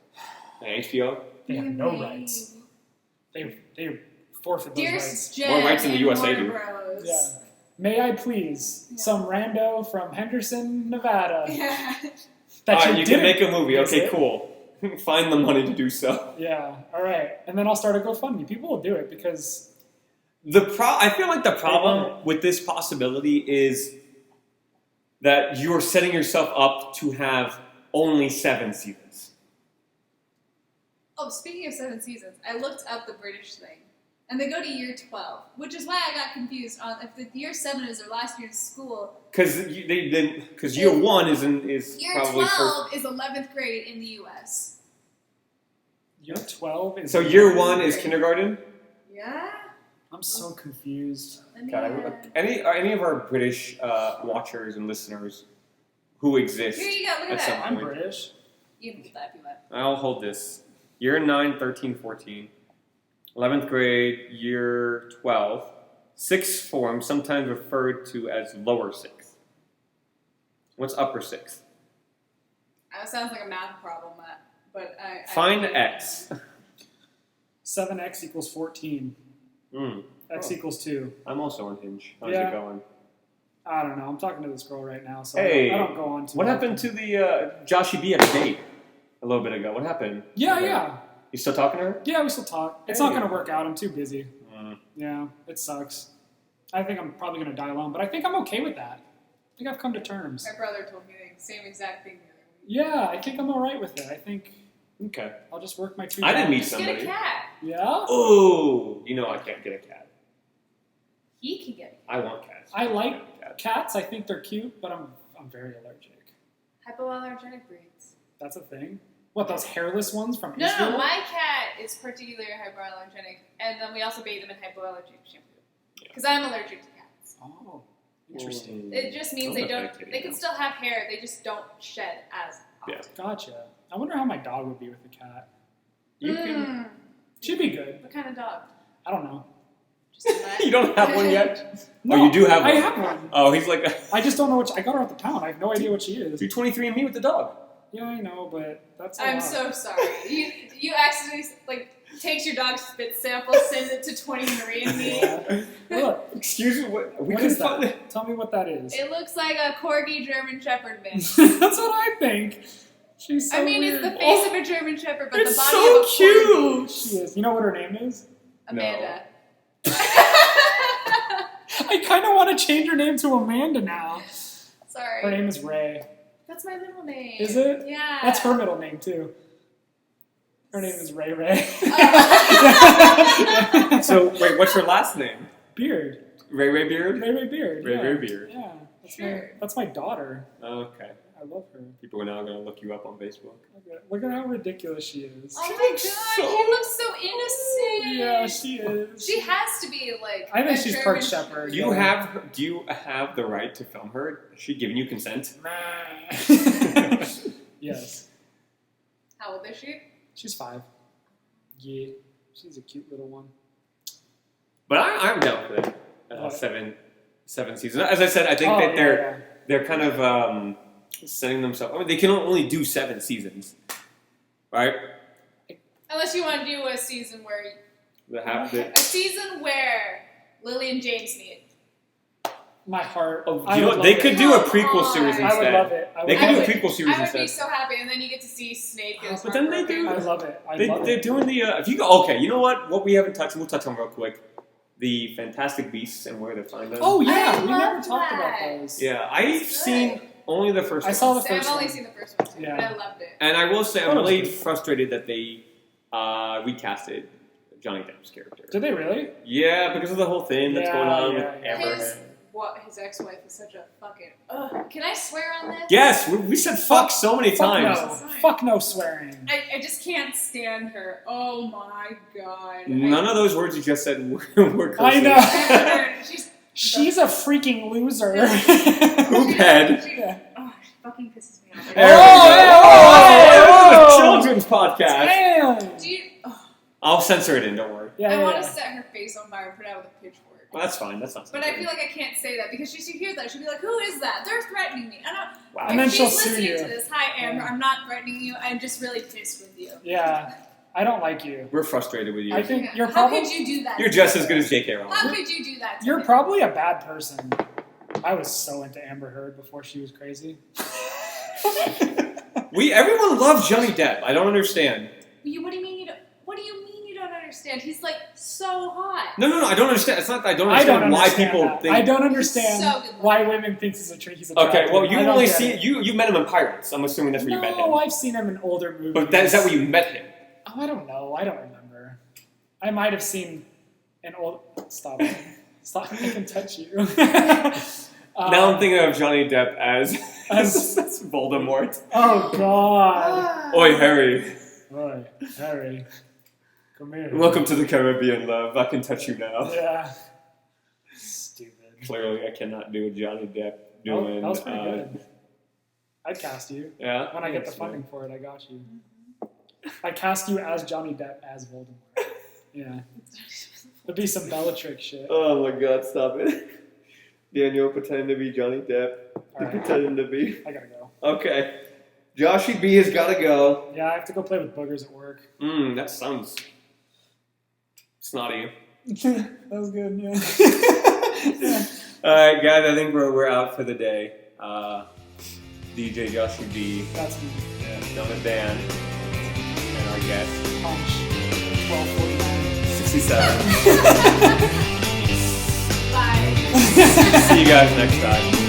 And HBO? They have no rights. They forfeit those rights. Dearest Jen More rights in the and USA Warner do. Bros. Yeah. May I please, some rando from Henderson, Nevada, Yeah. that you can didn't make a movie. Okay, visit. cool. Find the money to do so. Yeah, all right. And then I'll start a GoFundMe. People will do it because I feel like the problem with this possibility is that you're setting yourself up to have only 7 seasons. Oh, speaking of 7 seasons, I looked up the British thing, and they go to year 12, which is why I got confused on if the year 7 is their last year in school. Because year 1 is Year probably 12 is 11th grade in the U.S. year 12 is... So year 1 is kindergarten? Yeah? I'm so confused. God, any of our British watchers and listeners who exist Here you go, look at at some that. I'm point. British. You can get that if you want. I'll hold this. Year 9, 13, 14. 11th grade, year 12. 6th form, sometimes referred to as lower 6th. What's upper 6th? That sounds like a math problem, but I Find X. 7x equals 14. X equals 2. I'm also on Hinge. How's Yeah. it going? I don't know. I'm talking to this girl right now, so Hey, I don't go on too What often. happened to the Joshy B at a date a little bit ago? What happened? Yeah. You still talking to her? Yeah, we still talk. It's Hey. not going to work out. I'm too busy. Mm. Yeah, it sucks. I think I'm probably going to die alone, but I think I'm okay with that. I think I've come to terms. My brother told me the same exact thing the other week. Yeah, I think I'm all right with it. I think Okay. I'll just work my 2 I didn't meet jobs. Just get somebody. a cat. Yeah? Oh, you know I can't get a cat. He can get a cat. I want cats. I like want cats. cats. I think they're cute, but I'm very allergic. Hypoallergenic breeds. That's a thing? What, those hairless ones from No, Israel? my cat is particularly hypoallergenic, and then we also bathe them in hypoallergenic shampoo. Because I'm allergic to cats. Oh, interesting. It just means I'm not they can still have hair, they just don't shed as often. Yeah. Gotcha. I wonder how my dog would be with a cat. You can. She'd be good. What kind of dog? I don't know. Just a vet? You don't have one yet? No, Oh, you do have one. I have one. Oh, he's like. I just don't know what I got her at the town. I have no idea what she is. You're 23andMe with the dog. Yeah, I know, but that's a I'm lot. so sorry. You accidentally takes your dog's spit sample, sends it to 23andMe. Yeah. Look, Excuse me. What what is that? Tell me what that is. It looks like a corgi German Shepherd mix. That's what I think. She's so I mean, weird. it's the face of a German Shepherd, but It's the body so of a corgi. cute. She is. You know what her name is? Amanda. I kind of want to change her name to Amanda now. Sorry. Her name is Ray. That's my middle name. Is it? Yeah. That's her middle name too. Her name is Ray Ray. So wait, what's her last name? Beard. Ray Ray Beard. Ray Ray Beard. Ray yeah. Ray Beard. Yeah. Sure. That's my daughter. Okay. I love her. People are now gonna look you up on Facebook. Look at how ridiculous she is. Oh She my looks god, so- he looks so innocent. Yeah, she is. She has to be like. I think a she's German Perk Shepherd. Do you have the right to film her? Has she given you consent? Yes. How old is she? She's 5. Yeah. She's a cute little one. But I'm down for that. What? Seven seasons. As I said, I think that they're kind of setting themselves. I mean, they can only do 7 seasons, right? Unless you want to do a season where A season where Lily and James meet. My heart. Oh, I you would know, they love could it. do a Come prequel on. series I instead. would love it. They I could do a would. prequel series I would instead. be so happy, and then you get to see Snape get his But then they heart do- broken. I love it. I love They're it. doing the if you go okay, you know what we haven't touched, we'll touch on real quick. The Fantastic Beasts and where to find them. Oh yeah, I we never love talked about that. those. Yeah, I've It's seen only the first I one. saw the I've first only one. seen the first one too, Yeah. but I loved it. And I will say I'm Oh, that's really good. frustrated that they recasted Johnny Depp's character. Did they really? Yeah, because of the whole thing that's Yeah, going on yeah, with yeah. Amber. His ex-wife is such a fucking. Ugh. Can I swear on this? Yes, we said fuck so many Fuck times. no. Sorry. Fuck no swearing. I just can't stand her. Oh my god. None of those words you just said were I cursive. know. She's She's a freaking loser. Poop head. Yeah. Oh, she fucking pisses me off. There we go. Oh, It was a oh. children's podcast. Damn. Do you, oh, I'll censor it in, don't worry. Yeah, I yeah, want yeah. to set her face on fire and put it out with a pitchfork. Well, that's fine. That's not But I feel like I can't say that because she hears that. She'll be like, who is that? They're threatening me. I don't. Wow. And then if she'll she's sue listening you. to this, hi, Amber. Yeah. I'm not threatening you. I'm just really pissed with you. Yeah. I don't like you. We're frustrated with you. I think you're How probably could you do that? You're just as good as J.K. Rowling. How could you do that? To you're me? probably a bad person. I was so into Amber Heard before she was crazy. Everyone loves Johnny Depp. I don't understand. What do you mean you don't? What do you mean you don't understand? He's like so hot. No, I don't understand. It's not. I don't I understand don't why understand people that. think. I don't understand So good why women think he's attractive. Okay, well, you I don't only get see it. you met him in Pirates. I'm assuming that's where you met him. No, I've seen him in older movies. But is that where you met him? Oh, I don't know. I don't remember. I might have seen an old. Stop it. Stop. I can touch you. Now I'm thinking of Johnny Depp as As- Voldemort. Oh God. Oi, Harry. Oi, Harry. Come here. Welcome to the Caribbean, love. I can touch you now. Yeah. Stupid. Clearly, I cannot do a Johnny Depp Oh, doing. that was pretty good. I'd cast you. Yeah. When I get the funding for it, I got you. I cast you as Johnny Depp as Voldemort. Yeah. There'd be some Bellatrix shit. Oh my God! Stop it. Daniel pretending to be Johnny Depp. Alright. Pretending to be. I gotta go. Okay. Joshy B has got to go. Yeah, I have to go play with boogers at work. That sounds snotty. That was good, yeah. Yeah. Alright, guys, I think we're out for the day. DJ Joshy B. That's me. Summit Dan. And our guest. Punch. 12:49. 67. Bye. See you guys next time.